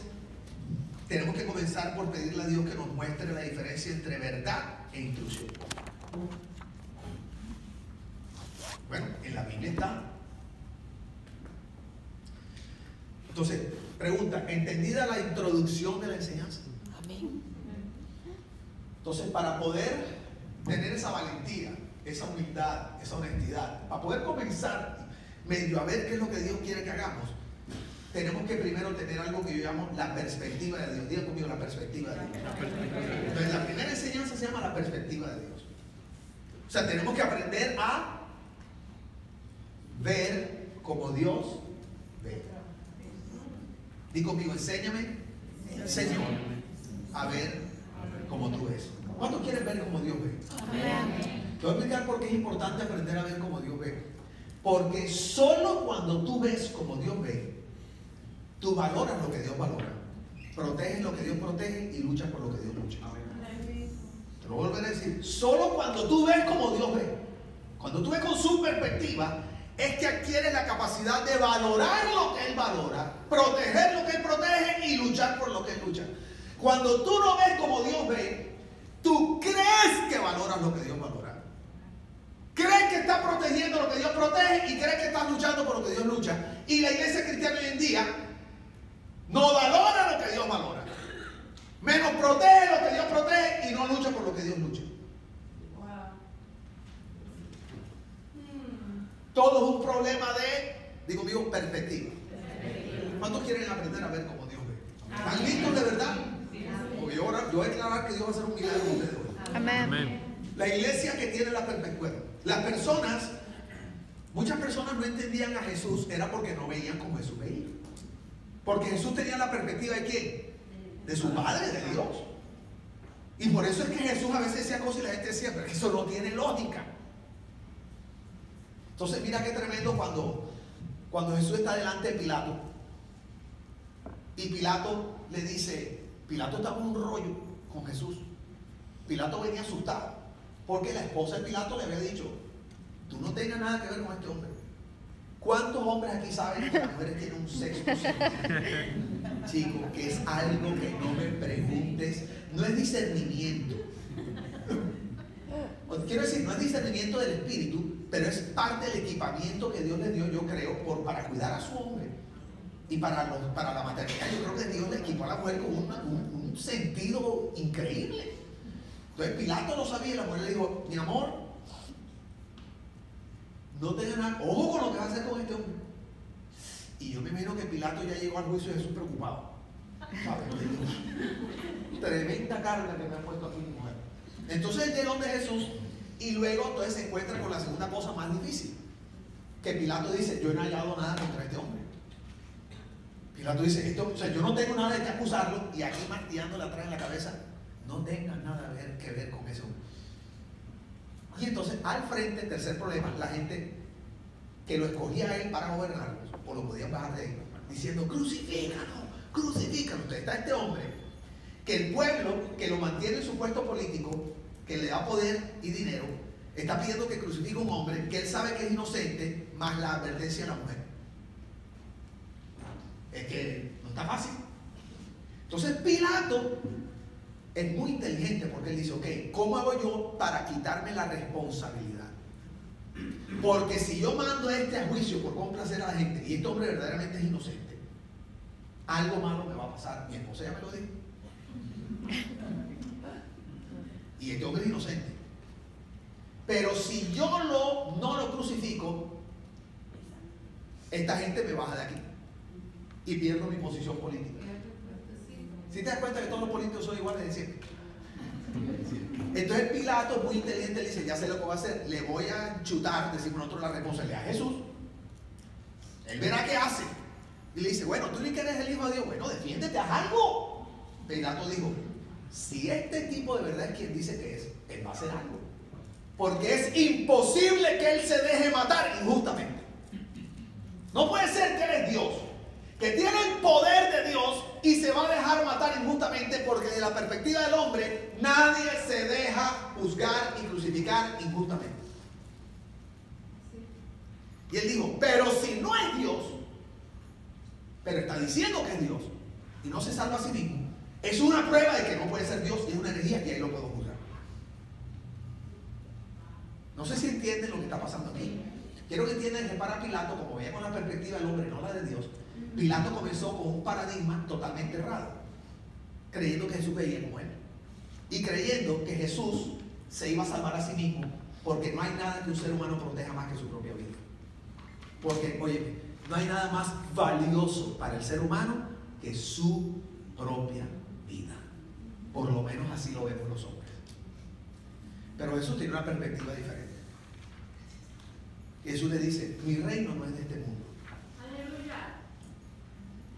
tenemos que comenzar por pedirle a Dios que nos muestre la diferencia entre verdad e instrucción. Bueno, en la Biblia está. Entonces, pregunta, ¿entendida la introducción de la enseñanza? Amén. Entonces, para poder tener esa valentía, esa humildad, esa honestidad, para poder comenzar medio a ver qué es lo que Dios quiere que hagamos, tenemos que primero tener algo que yo llamo la perspectiva de Dios. Diga conmigo, la perspectiva de Dios. Entonces, la primera enseñanza se llama la perspectiva de Dios. O sea, tenemos que aprender a ver como Dios ve. Diga conmigo, enséñame, Señor, a ver como tú ves. ¿Cuántos quieren ver como Dios ve? Te voy a explicar por qué es importante aprender a ver como Dios ve. Porque solo cuando tú ves como Dios ve, tú valoras lo que Dios valora, proteges lo que Dios protege y luchas por lo que Dios lucha. Te lo voy a volver a decir. Solo cuando tú ves como Dios ve, cuando tú ves con su perspectiva, es que adquieres la capacidad de valorar lo que Él valora, proteger lo que Él protege y luchar por lo que Él lucha. Cuando tú no ves como Dios ve, tú crees que valoras lo que Dios valora. Crees que estás protegiendo lo que Dios protege y crees que estás luchando por lo que Dios lucha. Y la iglesia cristiana hoy en día no valora lo que Dios valora. Menos protege lo que Dios protege y no lucha por lo que Dios lucha. Todo es un problema de, digo, perspectiva. ¿Cuántos quieren aprender a ver como Dios ve? ¿Están listos de verdad? Porque yo voy a declarar que Dios va a hacer un milagro con ustedes hoy. Amén. La iglesia que tiene la perspectiva. Las personas, muchas personas no entendían a Jesús, era porque no veían como Jesús veía. Porque Jesús tenía la perspectiva de ¿quién? De su Padre, de Dios. Y por eso es que Jesús a veces decía cosas y la gente decía, pero eso no tiene lógica. Entonces mira qué tremendo cuando Jesús está delante de Pilato. Y Pilato le dice, Pilato estaba en un rollo con Jesús. Pilato venía asustado, porque la esposa de Pilato le había dicho, tú no tengas nada que ver con este hombre. ¿Cuántos hombres aquí saben que las mujeres tienen un sexto sentido? Chicos, que es algo que no me preguntes, no es discernimiento. Quiero decir, no es discernimiento del espíritu, pero es parte del equipamiento que Dios le dio, yo creo, para cuidar a su hombre. Y para la maternidad, yo creo que Dios le equipó a la mujer con un sentido increíble. Entonces Pilato lo sabía y la mujer le dijo, mi amor, no tengas nada, ojo con lo que vas a hacer con este hombre. Y yo me imagino que Pilato ya llegó al juicio de Jesús preocupado. ¿Sabes? Tremenda carga que me ha puesto aquí mi mujer. Entonces él llega donde Jesús y luego entonces se encuentra con la segunda cosa más difícil. Que Pilato dice, yo no he hallado nada contra este hombre. Pilato dice, o sea, yo no tengo nada de que acusarlo, y aquí martillándole atrás en la cabeza, no tengas nada que ver con ese hombre. Y entonces al frente, tercer problema, la gente que lo escogía a él para gobernarlos, o lo podían bajar de él, diciendo, crucifícalo, crucifícalo. Entonces está este hombre, que el pueblo que lo mantiene en su puesto político, que le da poder y dinero, está pidiendo que crucifique a un hombre que él sabe que es inocente, más la advertencia de la mujer. Es que no está fácil. Entonces Pilato es muy inteligente porque él dice, ok, ¿cómo hago yo para quitarme la responsabilidad? Porque si yo mando a este a juicio por complacer a la gente y este hombre verdaderamente es inocente, algo malo me va a pasar. Mi esposa ya me lo dijo. Y este hombre es inocente. Pero si yo no lo crucifico, esta gente me baja de aquí y pierdo mi posición política. ¿Sí te das cuenta que todos los políticos son iguales de siempre? Entonces Pilato, muy inteligente, le dice, ya sé lo que va a hacer, le voy a chutar, decimos nosotros, la responsabilidad a Jesús. Él verá qué hace. Y le dice, bueno, tú ni que eres el hijo de Dios, bueno, defiéndete, haz algo. Pilato dijo, si este tipo de verdad es quien dice que es, él va a hacer algo. Porque es imposible que él se deje matar injustamente. No puede ser que él es Dios, que tiene el poder de Dios y se va a dejar matar injustamente, porque desde la perspectiva del hombre nadie se deja juzgar y crucificar injustamente. Y él dijo, pero si no es Dios, pero está diciendo que es Dios y no se salva a sí mismo, es una prueba de que no puede ser Dios y es una herejía, y ahí lo puedo juzgar. No sé si entienden lo que está pasando aquí. Quiero que entiendan que para Pilato, como veía con la perspectiva del hombre, no la de Dios, Pilato comenzó con un paradigma totalmente errado, creyendo que Jesús veía como él y creyendo que Jesús se iba a salvar a sí mismo, porque no hay nada que un ser humano proteja más que su propia vida. Porque, oye, No hay nada más valioso para el ser humano que su propia vida. Por lo menos así lo vemos los hombres. Pero Jesús tiene una perspectiva diferente. Jesús le dice, mi reino no es de este mundo.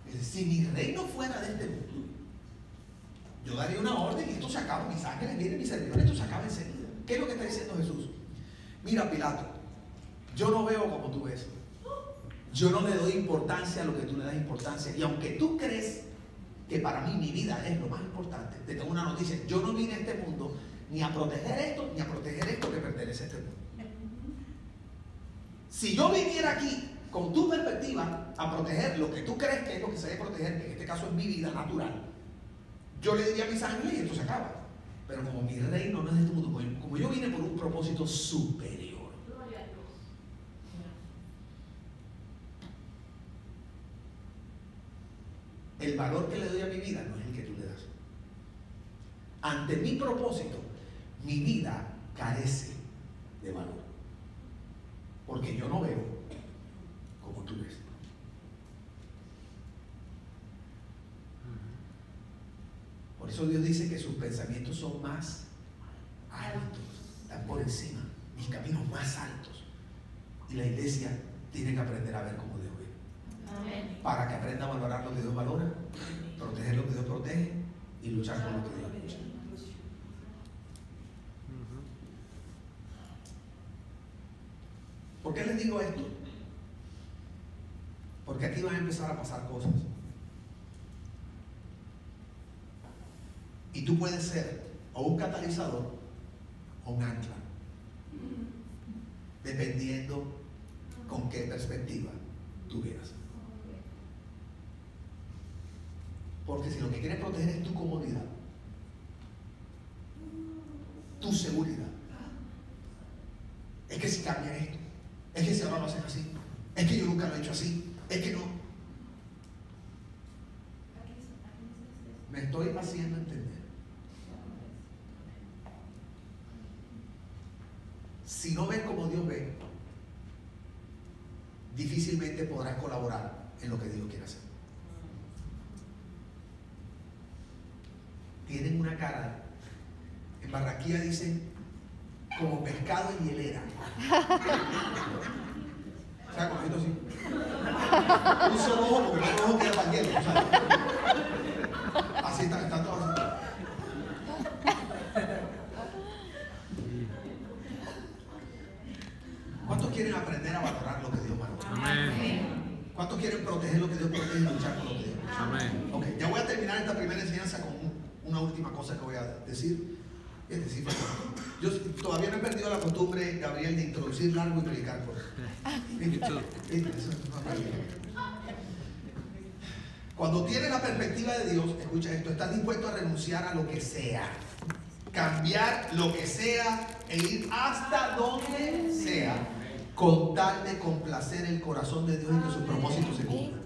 Dice, si mi reino fuera de este mundo, yo daría una orden y esto se acaba. Mis ángeles vienen, mis servidores, esto se acaba enseguida. ¿Qué es lo que está diciendo Jesús? Mira, Pilato, yo no veo como tú ves. Yo no le doy importancia a lo que tú le das importancia. Y aunque tú crees que para mí mi vida es lo más importante, te tengo una noticia. Yo no vine a este mundo ni a proteger esto, ni a proteger esto que pertenece a este mundo. Si yo viniera aquí con tu perspectiva a proteger lo que tú crees que es lo que se debe proteger, que en este caso es mi vida natural, yo le diría a mis ángeles y esto se acaba. Pero como mi reino no es de este mundo, como yo vine por un propósito superior, el valor que le doy a mi vida no es el que tú le das. Ante mi propósito, mi vida carece de valor. Porque yo no veo como tú ves. Por eso Dios dice que sus pensamientos son más altos, están por encima, mis caminos más altos. Y la iglesia tiene que aprender a ver como Dios ve. Amén. Para que aprenda a valorar lo que Dios valora, proteger lo que Dios protege y luchar por lo que Dios lucha. ¿Por qué les digo esto? Porque aquí van a empezar a pasar cosas. Y tú puedes ser o un catalizador o un ancla, dependiendo con qué perspectiva tú veas. Porque si lo que quieres proteger es tu comodidad, tu seguridad, es que si cambia esto, es que si ahora lo hacen así, es que yo nunca lo he hecho así, es que no. Me estoy haciendo entender. Si no ves como Dios ve, difícilmente podrás colaborar en lo que Dios quiere hacer. Tienen una cara, en Barranquilla dicen, como pescado en hielera. ¿Sabes cómo esto así? Un solo ojo, porque el otro ojo queda para el hielo, ¿sabes? Así está todo así. ¿Cuántos quieren aprender a valorar lo que Dios valora? Amén. ¿Cuántos quieren proteger lo que Dios protege y luchar por lo que Dios lucha? Amén. Ok, ya voy a terminar esta primera enseñanza con una última cosa que voy a decir. Es decir, yo todavía no he perdido la costumbre, Gabriel, de introducir largo y predicar corto. Cuando tienes la perspectiva de Dios, escucha esto, estás dispuesto a renunciar a lo que sea, cambiar lo que sea e ir hasta donde sea, con tal de complacer el corazón de Dios y que sus propósitos se cumplan.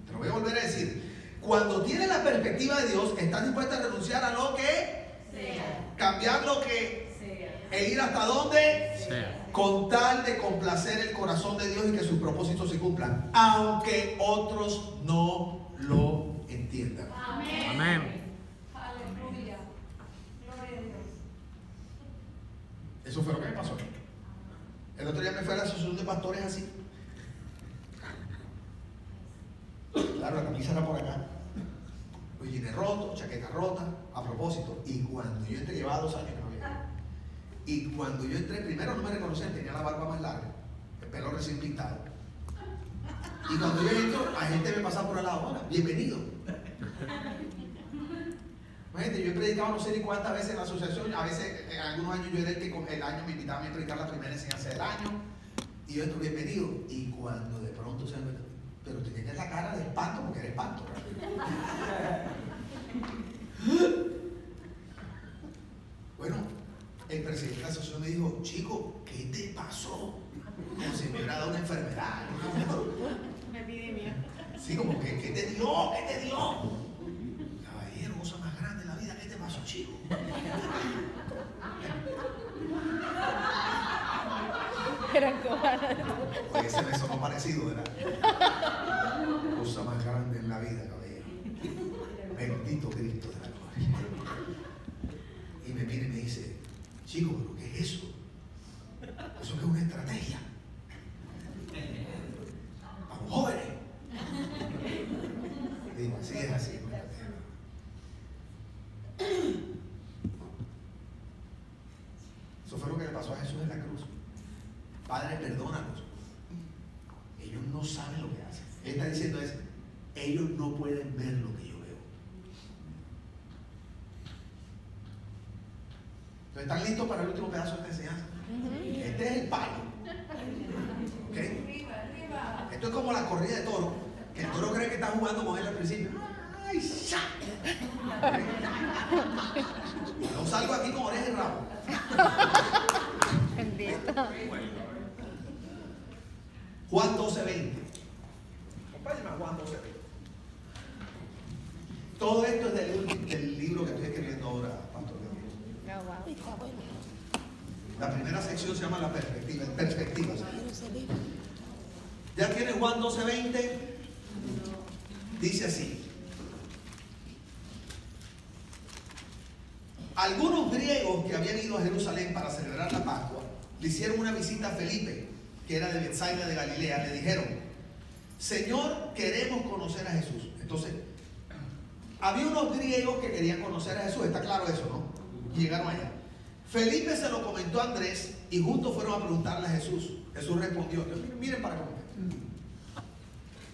Te lo voy a volver a decir. Cuando tienes la perspectiva de Dios, estás dispuesto a renunciar a lo que sea, cambiar lo que sea e ir hasta donde sea, con tal de complacer el corazón de Dios y que sus propósitos se cumplan, aunque otros no lo entiendan. Amén. Amén. Aleluya. Gloria a Dios. Eso fue lo que me pasó. El otro día me fui a la asociación de pastores así. Claro, la camisa era por acá. Los jeans rotos, chaqueta rota, a propósito. Y cuando yo entré, llevaba 2 años que no había. Y cuando yo entré, primero no me reconocían, tenía la barba más larga, el pelo recién pintado. Y cuando yo entro, la gente me pasa por al lado, hola, bienvenido. Imagínate, yo he predicado no sé ni cuántas veces en la asociación, a veces en algunos años yo era el que con el año me invitaban a predicar la primera enseñanza del año, y yo entro, bienvenido. Y cuando de pronto se me... Pero te tienes la cara de espanto porque eres espanto. Bueno, el presidente de la asociación me dijo, chico, ¿qué te pasó? Como si me hubiera dado una enfermedad. Una epidemia. Sí, como que, ¿qué te dio? ¿Qué te dio? Caballero, cosa más grande en la vida, ¿qué te pasó, chico? Gran cobana. Oye, ese me sonó parecido, ¿verdad? Cosa más grande en la vida, caballero. Bendito Cristo de la gloria. Y me mira y me dice, chico, ¿pero qué es eso? Eso que es una estrategia. Vamos, jóvenes. Digo, así es así. Eso fue lo que le pasó a Jesús en la cruz. Padre, perdónanos. Ellos no saben lo que hacen. Él está diciendo es, ellos no pueden ver lo que yo veo. Entonces, ¿están listos para el último pedazo de esta enseñanza? Este es el palo. ¿Okay? Esto es como la corrida de toro, que el toro cree que está jugando con él al principio. ¡Ay, ya! ¿Okay? No salgo aquí con oreja y rabo. Bendito. Juan 12:20. Acompáñame a Juan 12:20. Todo esto es del libro que estoy escribiendo ahora, Pastor Gabriel. Oh, wow. La primera sección se llama la perspectiva. Perspectivas. ¿Ya tienes Juan 12:20? Dice así. Algunos griegos que habían ido a Jerusalén para celebrar la Pascua le hicieron una visita a Felipe, que era de Betsaida de Galilea. Le dijeron, Señor, queremos conocer a Jesús. Entonces, había unos griegos que querían conocer a Jesús. Está claro eso, ¿no? Y llegaron allá. Felipe se lo comentó a Andrés y juntos fueron a preguntarle a Jesús. Jesús respondió. Entonces, miren para cómo.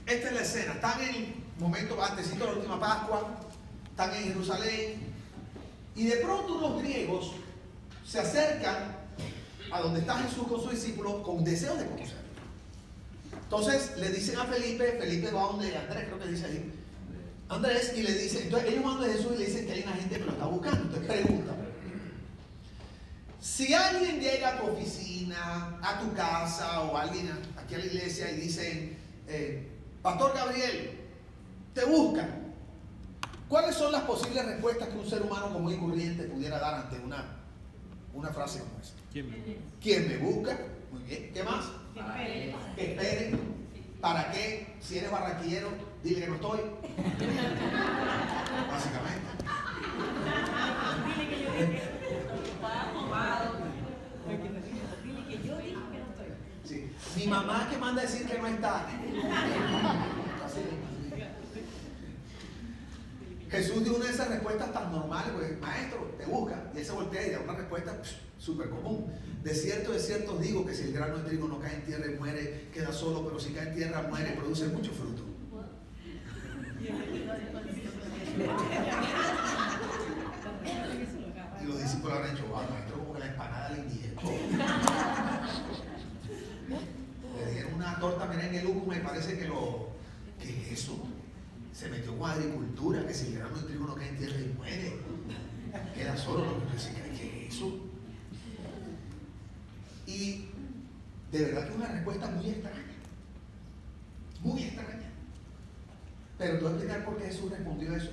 Esta es la escena. Están en el momento antesito de la última Pascua. Están en Jerusalén. Y de pronto unos griegos se acercan a donde está Jesús con sus discípulos con deseo de conocerlo. Entonces le dicen a Felipe, Felipe va donde Andrés, creo que dice ahí, Andrés, y le dice, entonces ellos van de Jesús y le dicen que hay una gente que lo está buscando. Entonces pregunta, si alguien llega a tu oficina, a tu casa o alguien aquí a la iglesia y dicen, Pastor Gabriel, te buscan, ¿cuáles son las posibles respuestas que un ser humano común y corriente pudiera dar ante una frase como esa? ¿Quién me busca? Muy bien. ¿Qué más? Que espere. ¿Para qué? Si eres barranquillero, dile que no estoy. Básicamente. Dile que yo dije. Dile que yo dije que no estoy. Sí. Mi mamá que manda a decir que no está. Jesús dio una de esas respuestas tan normales, pues, maestro, te busca. Y él se voltea y da una respuesta súper común. De cierto os digo que si el grano de trigo no cae en tierra y muere, queda solo, pero si cae en tierra, muere y produce mucho fruto. Y los discípulos han dicho, wow, maestro, como que la empanada le indigestó. Le dieron una torta merengue lúcuma y parece que ¿qué es eso? Se metió con agricultura, que si el grano de trigo no cae en tierra y muere, queda solo. Lo que dice, ¿qué es eso? Y de verdad que es una respuesta muy extraña. Muy extraña. Pero te voy a explicar por qué Jesús respondió eso.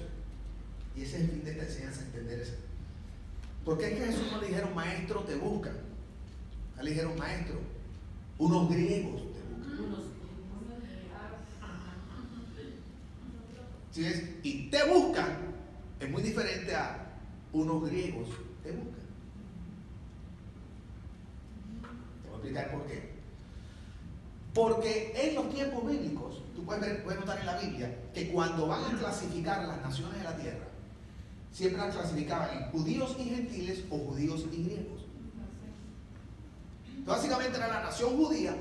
Y ese es el fin de esta enseñanza, entender eso. ¿Por qué es que a Jesús no le dijeron, maestro, te buscan? Le dijeron, maestro, unos griegos te buscan. ¿Sí ves? Y te buscan es muy diferente a unos griegos te buscan. Te voy a explicar por qué. Porque en los tiempos bíblicos, tú puedes notar en la Biblia que cuando van a clasificar las naciones de la tierra, siempre las clasificaban en judíos y gentiles o judíos y griegos. Entonces, básicamente era la nación judía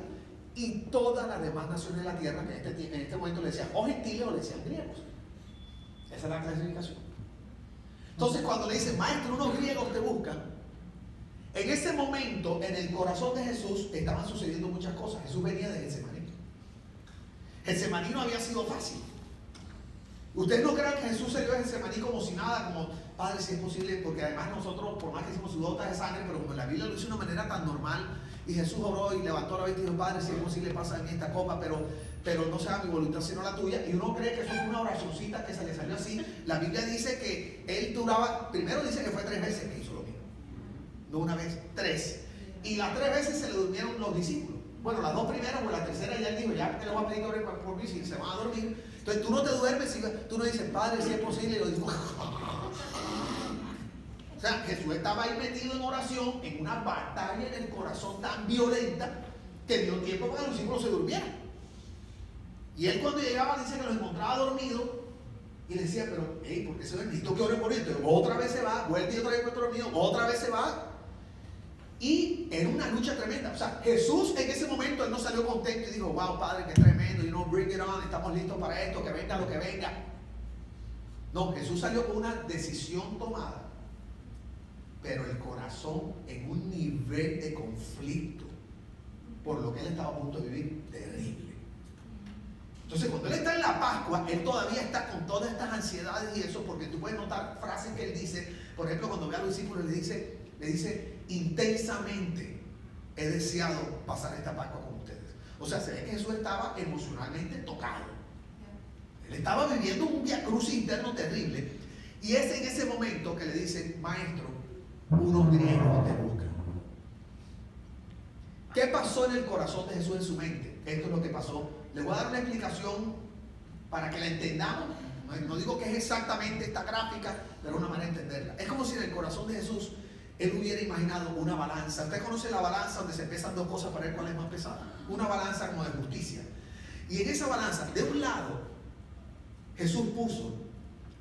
y todas las demás naciones de la tierra que en este momento le decían o gentiles o le decían griegos. Esa es la clasificación. Entonces, cuando le dicen, maestro, unos griegos te buscan, en ese momento, en el corazón de Jesús, estaban sucediendo muchas cosas. Jesús venía de Getsemaní. Getsemaní no había sido fácil. Ustedes no crean que Jesús salió de Getsemaní como si nada, como, Padre, si es posible, porque además nosotros, por más que hicimos gotas de sangre, pero como la Biblia lo hizo de una manera tan normal, y Jesús oró y levantó la vista y dijo, Padre, si es posible, pasa en mí esta copa, pero no sea mi voluntad sino la tuya. Y uno cree que eso fue una oracioncita que se le salió así. La Biblia dice que él duraba, primero dice que fue 3 veces que hizo lo mismo, no una vez, 3. Y las 3 veces se le durmieron los discípulos. Bueno, las dos primeras o la tercera ya él dijo, ya te lo voy a pedir que oren por mí, si se van a dormir. Entonces tú no te duermes, tú no dices, Padre, si es posible, y lo digo. O sea, Jesús estaba ahí metido en oración, en una batalla en el corazón tan violenta, que dio tiempo para que los discípulos se durmieran. Y él cuando llegaba dice que los encontraba dormidos y le decía, pero, hey, ¿por qué se duerme? Necesito que oren por esto. Otra vez se va, vuelve y otra vez encuentra dormido, otra vez se va. Y era una lucha tremenda. O sea, Jesús en ese momento, él no salió contento y dijo, wow, Padre, qué tremendo, bring it on, estamos listos para esto, que venga lo que venga. No, Jesús salió con una decisión tomada, pero el corazón en un nivel de conflicto por lo que él estaba a punto de vivir, terrible. Entonces, cuando él está en la Pascua, él todavía está con todas estas ansiedades y eso, porque tú puedes notar frases que él dice. Por ejemplo, cuando ve a los discípulos le dice, intensamente he deseado pasar esta Pascua con ustedes. O sea, se ve que Jesús estaba emocionalmente tocado. Él estaba viviendo un viacrucis interno terrible. Y es en ese momento que le dice, maestro, unos griegos te buscan. ¿Qué pasó en el corazón de Jesús, en su mente? Esto es lo que pasó. Les voy a dar una explicación para que la entendamos. No digo que es exactamente esta gráfica, pero una manera de entenderla. Es como si en el corazón de Jesús él hubiera imaginado una balanza. ¿Usted conoce la balanza donde se pesan dos cosas para ver cuál es más pesada? Una balanza como de justicia. Y en esa balanza, de un lado, Jesús puso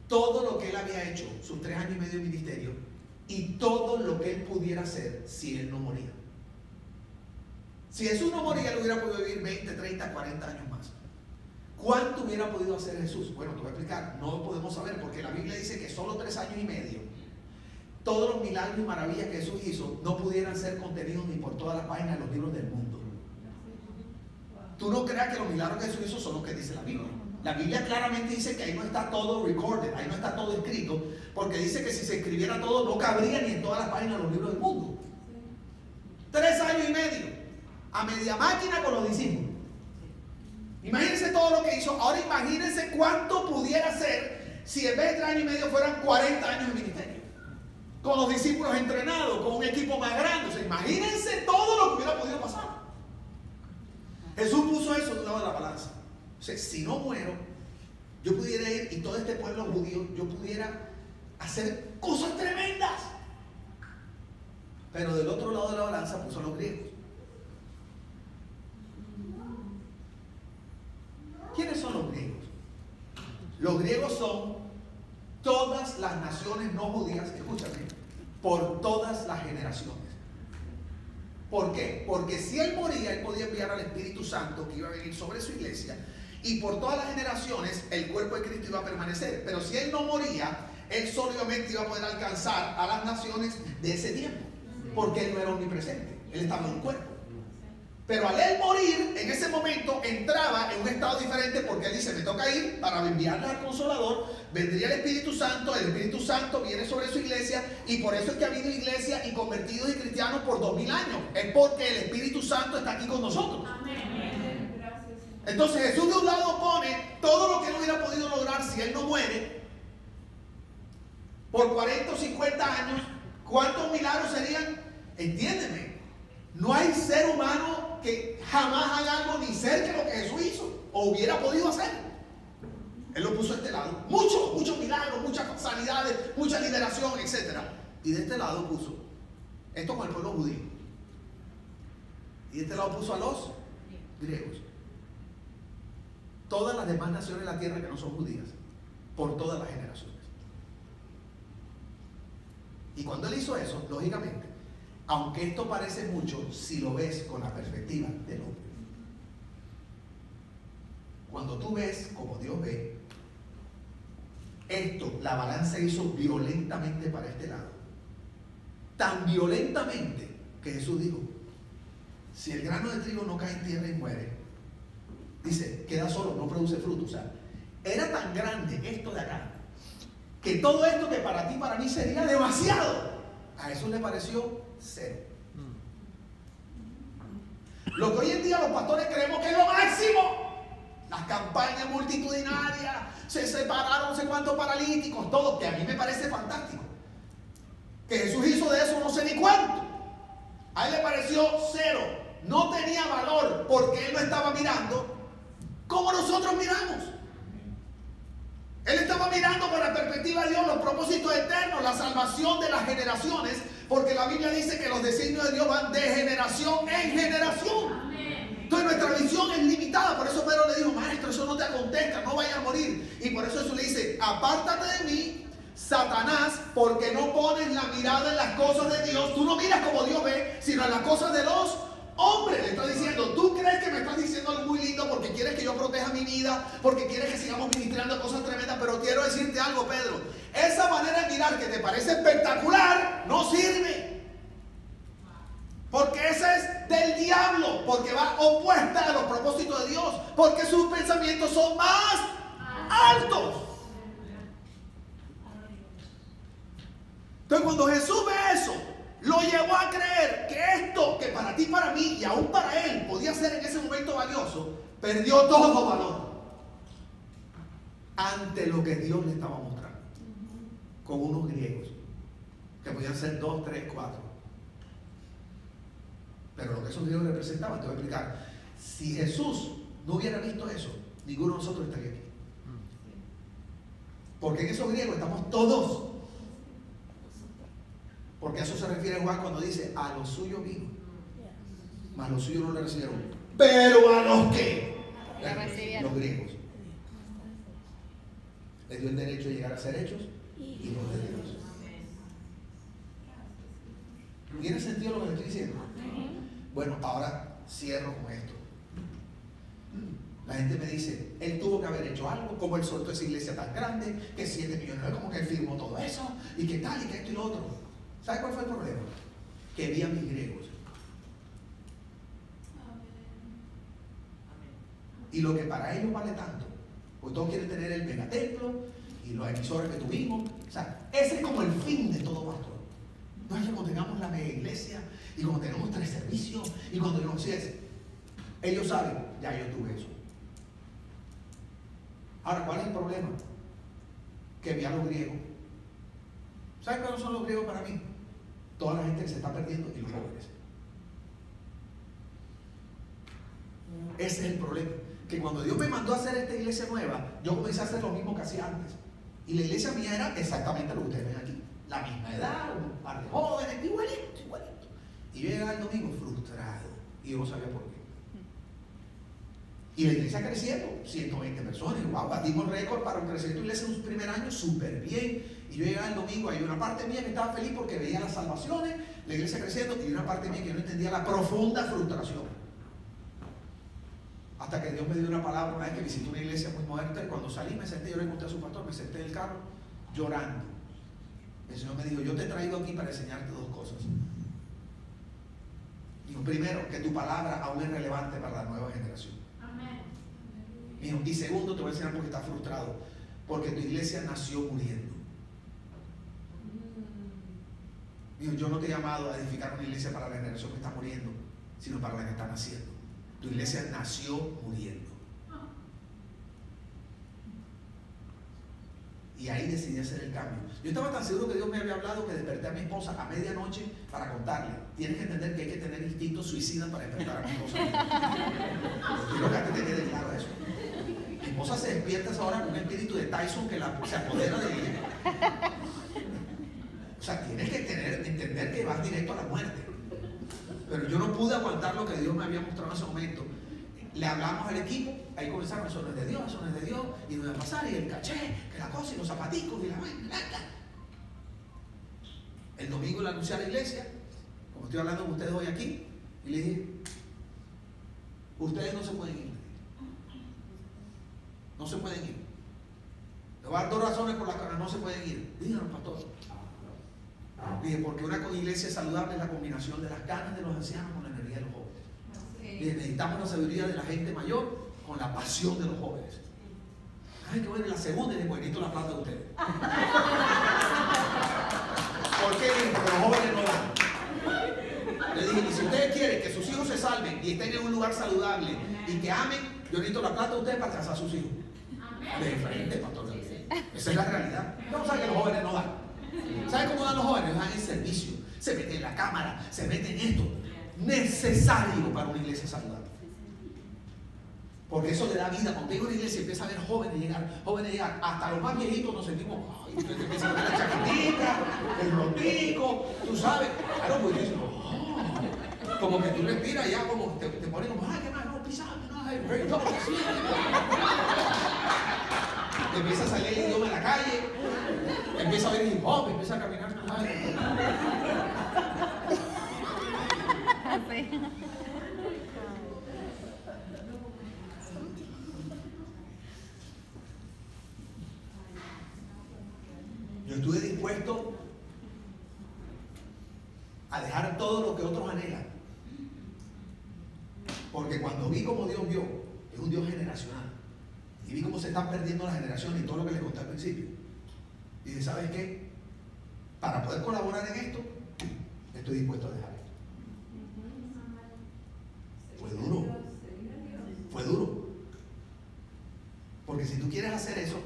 todo lo que él había hecho, sus 3 años y medio de ministerio, y todo lo que él pudiera hacer si él no moría. Si Jesús no moría, él hubiera podido vivir 20, 30, 40 años más. ¿Cuánto hubiera podido hacer Jesús? Bueno, te voy a explicar. No lo podemos saber porque la Biblia dice que solo 3 años y medio, todos los milagros y maravillas que Jesús hizo no pudieran ser contenidos ni por todas las páginas de los libros del mundo. Tú no creas que los milagros que Jesús hizo son los que dice la Biblia. La Biblia claramente dice que ahí no está todo recorded, ahí no está todo escrito, porque dice que si se escribiera todo no cabría ni en todas las páginas de los libros del mundo. 3 años y medio, a media máquina con los discípulos. Imagínense todo lo que hizo. Ahora imagínense cuánto pudiera ser si en vez de 3 años y medio fueran 40 años de ministerio, con los discípulos entrenados, con un equipo más grande. O sea, imagínense todo lo que hubiera podido pasar. Jesús puso eso de un lado de la balanza. O sea, si no muero, yo pudiera ir y todo este pueblo judío, yo pudiera hacer cosas tremendas. Pero del otro lado de la balanza puso a los griegos. ¿Quiénes son los griegos? Los griegos son todas las naciones no judías, escúchame, por todas las generaciones. ¿Por qué? Porque si él moría, él podía enviar al Espíritu Santo que iba a venir sobre su iglesia, y por todas las generaciones el cuerpo de Cristo iba a permanecer. Pero si él no moría, él solamente iba a poder alcanzar a las naciones de ese tiempo, porque él no era omnipresente, él estaba en un cuerpo. Pero al él morir, en ese momento entraba en un estado diferente, porque él dice, me toca ir para enviarles al Consolador, vendría el Espíritu Santo viene sobre su iglesia, y por eso es que ha habido iglesia y convertidos y cristianos por 2000 años, es porque el Espíritu Santo está aquí con nosotros. Entonces Jesús de un lado pone todo lo que él hubiera podido lograr si él no muere, por 40 o 50 años, ¿cuántos milagros serían? Entiéndeme, no hay ser humano que jamás haga algo ni cerca de lo que Jesús hizo o hubiera podido hacer. Él lo puso a este lado. Muchos milagros, muchas sanidades, mucha liberación, etc. Y de este lado puso esto con el pueblo judío. Y de este lado puso a los griegos. Todas las demás naciones de la tierra que no son judías, por todas las generaciones. Y cuando él hizo eso, lógicamente, aunque esto parece mucho, si lo ves con la perspectiva del hombre. Cuando tú ves como Dios ve, esto, la balanza hizo violentamente para este lado. Tan violentamente que Jesús dijo, si el grano de trigo no cae en tierra y muere, dice, queda solo, no produce fruto. O sea, era tan grande esto de acá, que todo esto que para ti y para mí sería demasiado, a Jesús le pareció cero. Lo que hoy en día los pastores creemos que es lo máximo, las campañas multitudinarias, se separaron no sé cuántos paralíticos, todo, que a mí me parece fantástico. Que Jesús hizo de eso no sé ni cuánto. A él le pareció cero. no tenía valor porque él no estaba mirando como nosotros miramos. Él estaba mirando con la perspectiva de Dios, los propósitos eternos, la salvación de las generaciones, porque la Biblia dice que los designios de Dios van de generación en generación. Entonces nuestra visión es limitada. Por eso Pedro le dijo: maestro, eso no te acontezca, no vayas a morir. Y por eso Jesús le dice: apártate de mí, Satanás, porque no pones la mirada en las cosas de Dios. Tú no miras como Dios ve, sino en las cosas de los hombres. Le está diciendo: tú crees que me estás diciendo algo muy lindo porque quieres que yo proteja mi vida, porque quieres que sigamos ministrando cosas tremendas, pero quiero decirte algo, Pedro: esa manera de mirar que te parece espectacular no sirve, porque esa es del diablo, porque va opuesta a los propósitos de Dios, porque sus pensamientos son más altos. Entonces, cuando Jesús ve eso, lo llevó a creer que esto, que para ti y para mí, y aún para él, podía ser en ese momento valioso, perdió todo valor ante lo que Dios le estaba mostrando, con unos griegos, que podían ser 2, 3, 4. Pero lo que esos griegos representaban, te voy a explicar. Si Jesús no hubiera visto eso, ninguno de nosotros estaría aquí. Porque en esos griegos estamos todos. Porque a eso se refiere Juan cuando dice: a los suyos vino, mas los suyos no le recibieron. Pero a los que los griegos les dio el derecho de llegar a ser hechos hijos de Dios. ¿Tiene sentido lo que le estoy diciendo? Bueno, ahora cierro con esto. La gente me dice: él tuvo que haber hecho algo, como él soltó esa iglesia tan grande, que 7 millones, como que él firmó todo eso, y que tal, y que esto y lo otro. ¿Sabe cuál fue el problema? Que vi a mis griegos. Y lo que para ellos vale tanto, pues todos quieren tener el megatemplo y los emisores que tuvimos. O sea, ese es como el fin de todo pastor. No es que cuando tengamos la mega iglesia y cuando tengamos 3 servicios y cuando tengamos 7. Ellos saben: ya yo tuve eso. Ahora, ¿cuál es el problema? Que vi a los griegos. ¿Saben cuáles son los griegos para mí? Toda la gente que se está perdiendo y los jóvenes. Ese es el problema. Que cuando Dios me mandó a hacer esta iglesia nueva, yo comencé a hacer lo mismo que hacía antes. Y la iglesia mía era exactamente lo que ustedes ven aquí. La misma edad, un par de jóvenes, igualito, igualito. Y yo llegaba el domingo frustrado. Y yo no sabía por qué. Y la iglesia creciendo, 120 personas. Y wow, batimos récord para crecer tu iglesia en un primer año súper bien. Y yo llegaba el domingo, hay una parte mía que estaba feliz porque veía las salvaciones, la iglesia creciendo, y una parte mía que no entendía la profunda frustración. Hasta que Dios me dio una palabra una vez que visité una iglesia muy moderna, y cuando salí me senté, yo le conté a su pastor, me senté en el carro llorando. El Señor me dijo: yo te he traído aquí para enseñarte 2 cosas. Dijo: primero, que tu palabra aún es relevante para la nueva generación. Dijo: y segundo, te voy a enseñar porque estás frustrado, porque tu iglesia nació muriendo. Dijo: yo no te he llamado a edificar una iglesia para la generación que está muriendo, sino para la que está naciendo. Tu iglesia nació muriendo. Y ahí decidí hacer el cambio. Yo estaba tan seguro que Dios me había hablado que desperté a mi esposa a medianoche para contarle: tienes que entender que hay que tener instintos suicidas para despertar a mi esposa. Quiero que a ti te quede claro eso. Mi esposa se despierta ahora con un espíritu de Tyson que se apodera de ella. O sea, tienes que entender que vas directo a la muerte. Pero yo no pude aguantar lo que Dios me había mostrado en ese momento. Le hablamos al equipo, ahí comenzaron: eso no es de Dios, eso no es de Dios, y no iba a pasar, y el caché, que la cosa, y los zapaticos, y la vaina. El domingo le anuncié a la iglesia, como estoy hablando con ustedes hoy aquí, y le dije: ustedes no se pueden ir. No se pueden ir. Le voy a dar 2 razones por las que no se pueden ir. Díganos, pastor. Dije: porque una iglesia saludable es la combinación de las ganas de los ancianos con la energía de los jóvenes. Dije: necesitamos la sabiduría de la gente mayor con la pasión de los jóvenes. Ay, qué bueno. La segunda, y después necesito la plata de ustedes. ¿Por qué? Dije: porque los jóvenes no dan. Le dije: y si ustedes quieren que sus hijos se salven y estén en un lugar saludable y que amen, yo necesito la plata de ustedes para casar a sus hijos. De frente, pastor. Esa es la realidad. Vamos a ver que los jóvenes no dan. ¿Saben cómo dan los jóvenes? Dan el servicio, se meten en la cámara, se meten en esto. necesario para una iglesia saludable. Porque eso le da vida. Cuando llego a una iglesia empieza a ver jóvenes llegar, hasta los más viejitos nos sentimos, ay, entonces empiezan a ver la chaquetita, el rotico, tú sabes, claro, pues dices, oh, como que tú respiras ya, como te pones como, ay, qué más, no, pisame, no, ay, very good, así. Te empieza a salir el idioma en la calle, empieza a ver hip hop, empieza a caminar con madre. Yo estuve dispuesto a dejar todo lo que otros anhelan. Porque cuando vi como Dios vio, es un Dios generacional. Y vi cómo se están perdiendo las generaciones y todo lo que les conté al principio. Y dije, ¿sabes qué? Para poder colaborar en esto, estoy dispuesto a dejar esto. Fue duro. Fue duro. Porque si tú quieres hacer eso,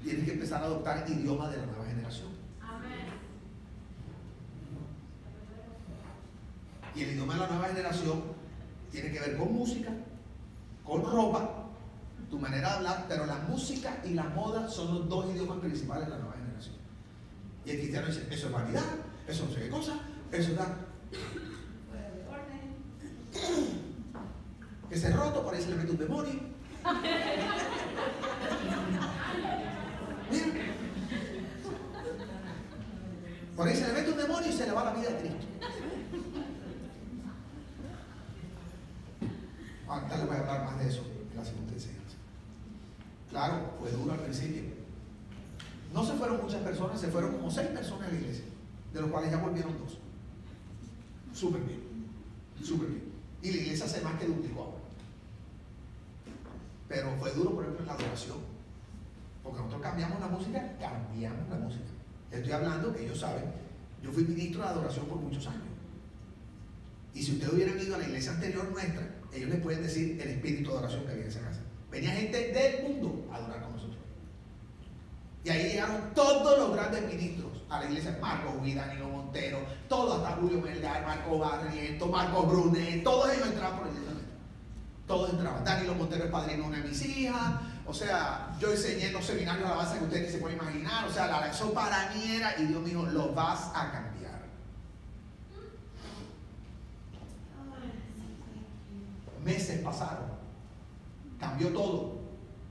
tienes que empezar a adoptar el idioma de la nueva generación. Y el idioma de la nueva generación tiene que ver con música, con ropa, tu manera de hablar, pero la música y la moda son los dos idiomas principales de la nueva generación. Y el cristiano dice, eso es vanidad, eso no sé qué cosa, eso es que se roto, por ahí se le mete un demonio. Mira. Por ahí se le mete un demonio y se le va la vida a Cristo. Ahorita les voy a hablar más de eso en la segunda enseñanza. Claro, fue duro al principio. No se fueron muchas personas, se fueron como 6 personas a la iglesia, de los cuales ya volvieron 2. Súper bien, súper bien. Y la iglesia se más que duplicó ahora. Pero fue duro, por ejemplo, en la adoración. Porque nosotros cambiamos la música. Estoy hablando que ellos saben, yo fui ministro de adoración por muchos años. Y si ustedes hubieran ido a la iglesia anterior nuestra, ellos les pueden decir el espíritu de adoración que había en esa casa. Venía gente del mundo a adorar con nosotros. Y ahí llegaron todos los grandes ministros a la iglesia. Marco Huí, Danilo Montero, todos, hasta Julio Melgar, Marco Barriento, Marco Brunet, todos ellos entraban por la iglesia. Todos entraban. Danilo Montero es padrino de una de mis hijas. O sea, yo enseñé en los seminarios de alabanza que ustedes ni se pueden imaginar. O sea, eso para mí era, y Dios me dijo, lo vas a cambiar. Meses pasaron. Cambió todo.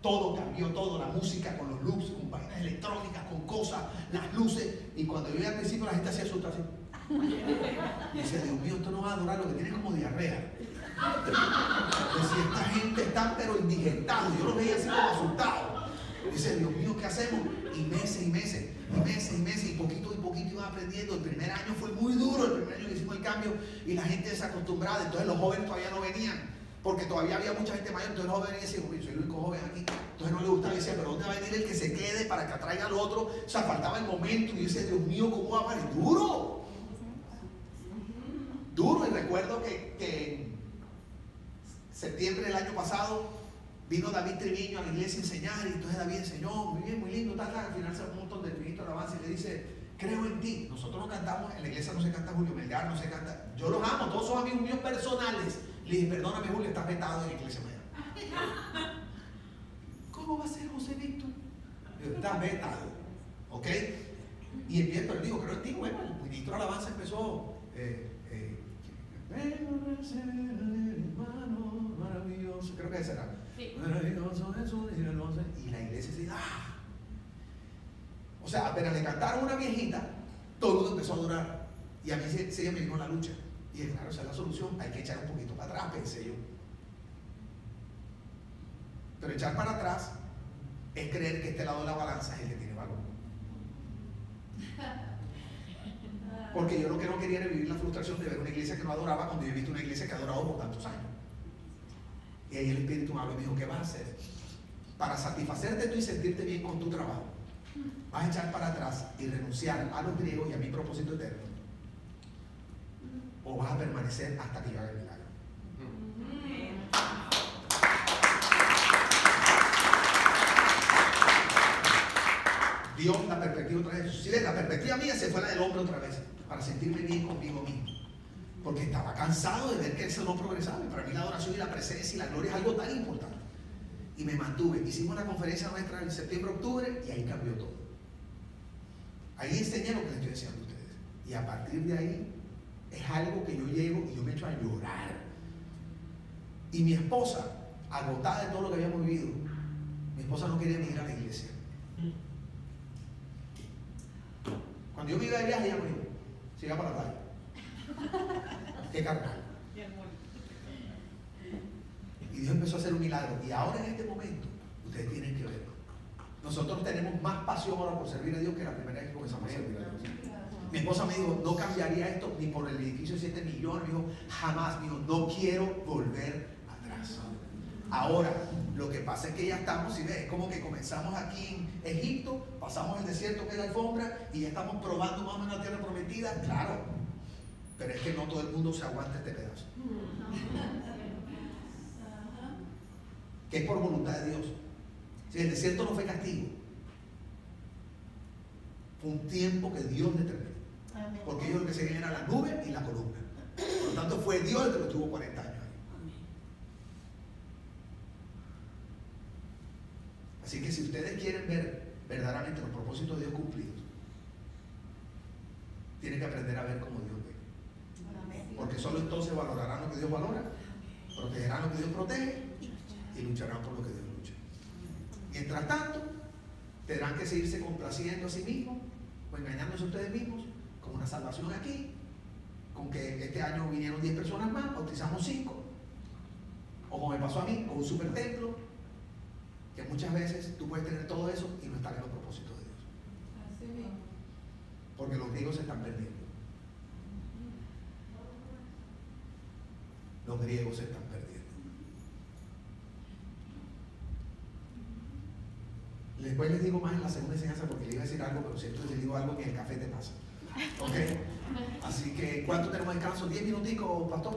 Todo cambió, todo. La música con los loops, con vainas electrónicas, con cosas, las luces. Y cuando yo iba al principio, la gente hacía asusta así. Y decía, Dios mío, esto no va a durar, lo que tiene como diarrea. Decía, esta gente está pero indigestado. Yo los veía así como asustados. Dice, Dios mío, ¿qué hacemos? Y meses, y poquito iba aprendiendo. El primer año fue muy duro, el primer año que hicimos el cambio y la gente desacostumbrada. Entonces los jóvenes todavía no venían, porque todavía había mucha gente mayor. Entonces los jóvenes decían, soy el único joven aquí. Entonces no le gustaba y decía, pero ¿dónde va a venir el que se quede para que atraiga al otro? O sea, faltaba el momento. Y yo decía, Dios mío, ¿cómo va a venir? Duro. Y recuerdo que en septiembre del año pasado vino David Triviño a la iglesia a enseñar, y entonces David enseñó, muy bien, muy lindo, tal. Al final se un montón de ministro de alabanza y le dice, creo en ti. Nosotros no cantamos, en la iglesia no se canta Julio Melgar, no se canta, yo los amo, todos son amigos míos personales. Le dije, perdóname Julio, estás vetado en la iglesia mañana. ¿Cómo va a ser José Víctor? Digo, estás vetado, ¿ok? Y empiezo, pero digo, creo en ti. Bueno, el ministro de alabanza empezó, hermano maravilloso, creo que ese era. Sí. Maravilloso Jesús, y la iglesia se dice, ¡ah! O sea, apenas le cantaron una viejita, todo el mundo empezó a adorar. Y a mí se me vino la lucha. Y dije, claro, esa es la solución, hay que echar un poquito para atrás, pensé yo. Pero echar para atrás es creer que este lado de la balanza es el que tiene valor. Porque yo lo que no quería era vivir la frustración de ver una iglesia que no adoraba cuando yo he visto una iglesia que ha adorado por tantos años. Y ahí el Espíritu me habló y me dijo, ¿qué vas a hacer? Para satisfacerte tú y sentirte bien con tu trabajo, vas a echar para atrás y renunciar a los griegos y a mi propósito eterno, o vas a permanecer hasta que yo haga el milagro. Dios, la perspectiva otra vez. Si ves, la perspectiva mía se fue la del hombre otra vez, para sentirme bien conmigo mismo. porque estaba cansado de ver que eso no progresaba. Y para mí la adoración y la presencia y la gloria es algo tan importante. Y me mantuve. Hicimos una conferencia nuestra en septiembre-octubre y ahí cambió todo. Ahí enseñé lo que les estoy enseñando a ustedes. Y a partir de ahí es algo que yo llego y yo me echo a llorar. Y mi esposa, agotada de todo lo que habíamos vivido, mi esposa no quería ni ir a la iglesia. Cuando yo me iba de viaje, ella me dijo, siga para la playa. Qué carnal. Y Dios empezó a hacer un milagro. Y ahora en este momento, ustedes tienen que verlo. Nosotros tenemos más pasión ahora por servir a Dios que la primera vez que comenzamos a servir a Dios. Mi esposa me dijo, no cambiaría esto ni por el edificio de 7 millones. Me dijo, jamás. Me dijo, no quiero volver atrás. Ahora, lo que pasa es que ya estamos, si ves, es como que comenzamos aquí en Egipto, pasamos el desierto que es la alfombra y ya estamos probando más o menos la tierra prometida, claro. Pero es que no todo el mundo se aguanta este pedazo. Que es por voluntad de Dios. Si el desierto no fue castigo, fue un tiempo que Dios determinó. Porque ellos lo que seguían era la nube y la columna. Por lo tanto, fue Dios el que lo tuvo 40 años. Así que si ustedes quieren ver verdaderamente los propósitos de Dios cumplidos, tienen que aprender a ver como Dios ve. Porque solo entonces valorarán lo que Dios valora, protegerán lo que Dios protege y lucharán por lo que Dios lucha. Mientras tanto, tendrán que seguirse complaciendo a sí mismos o engañándose a ustedes mismos con una salvación aquí, con que este año vinieron 10 personas más, bautizamos 5, o como me pasó a mí, con un super templo, que muchas veces tú puedes tener todo eso y no estar en los propósitos de Dios. Porque los griegos se están perdiendo. Los griegos se están perdiendo. Después les digo más en la segunda enseñanza porque les iba a decir algo, pero siempre les digo algo que el café te pasa. ¿Ok? Así que, ¿cuánto tenemos de descanso? ¿10 minuticos, pastor?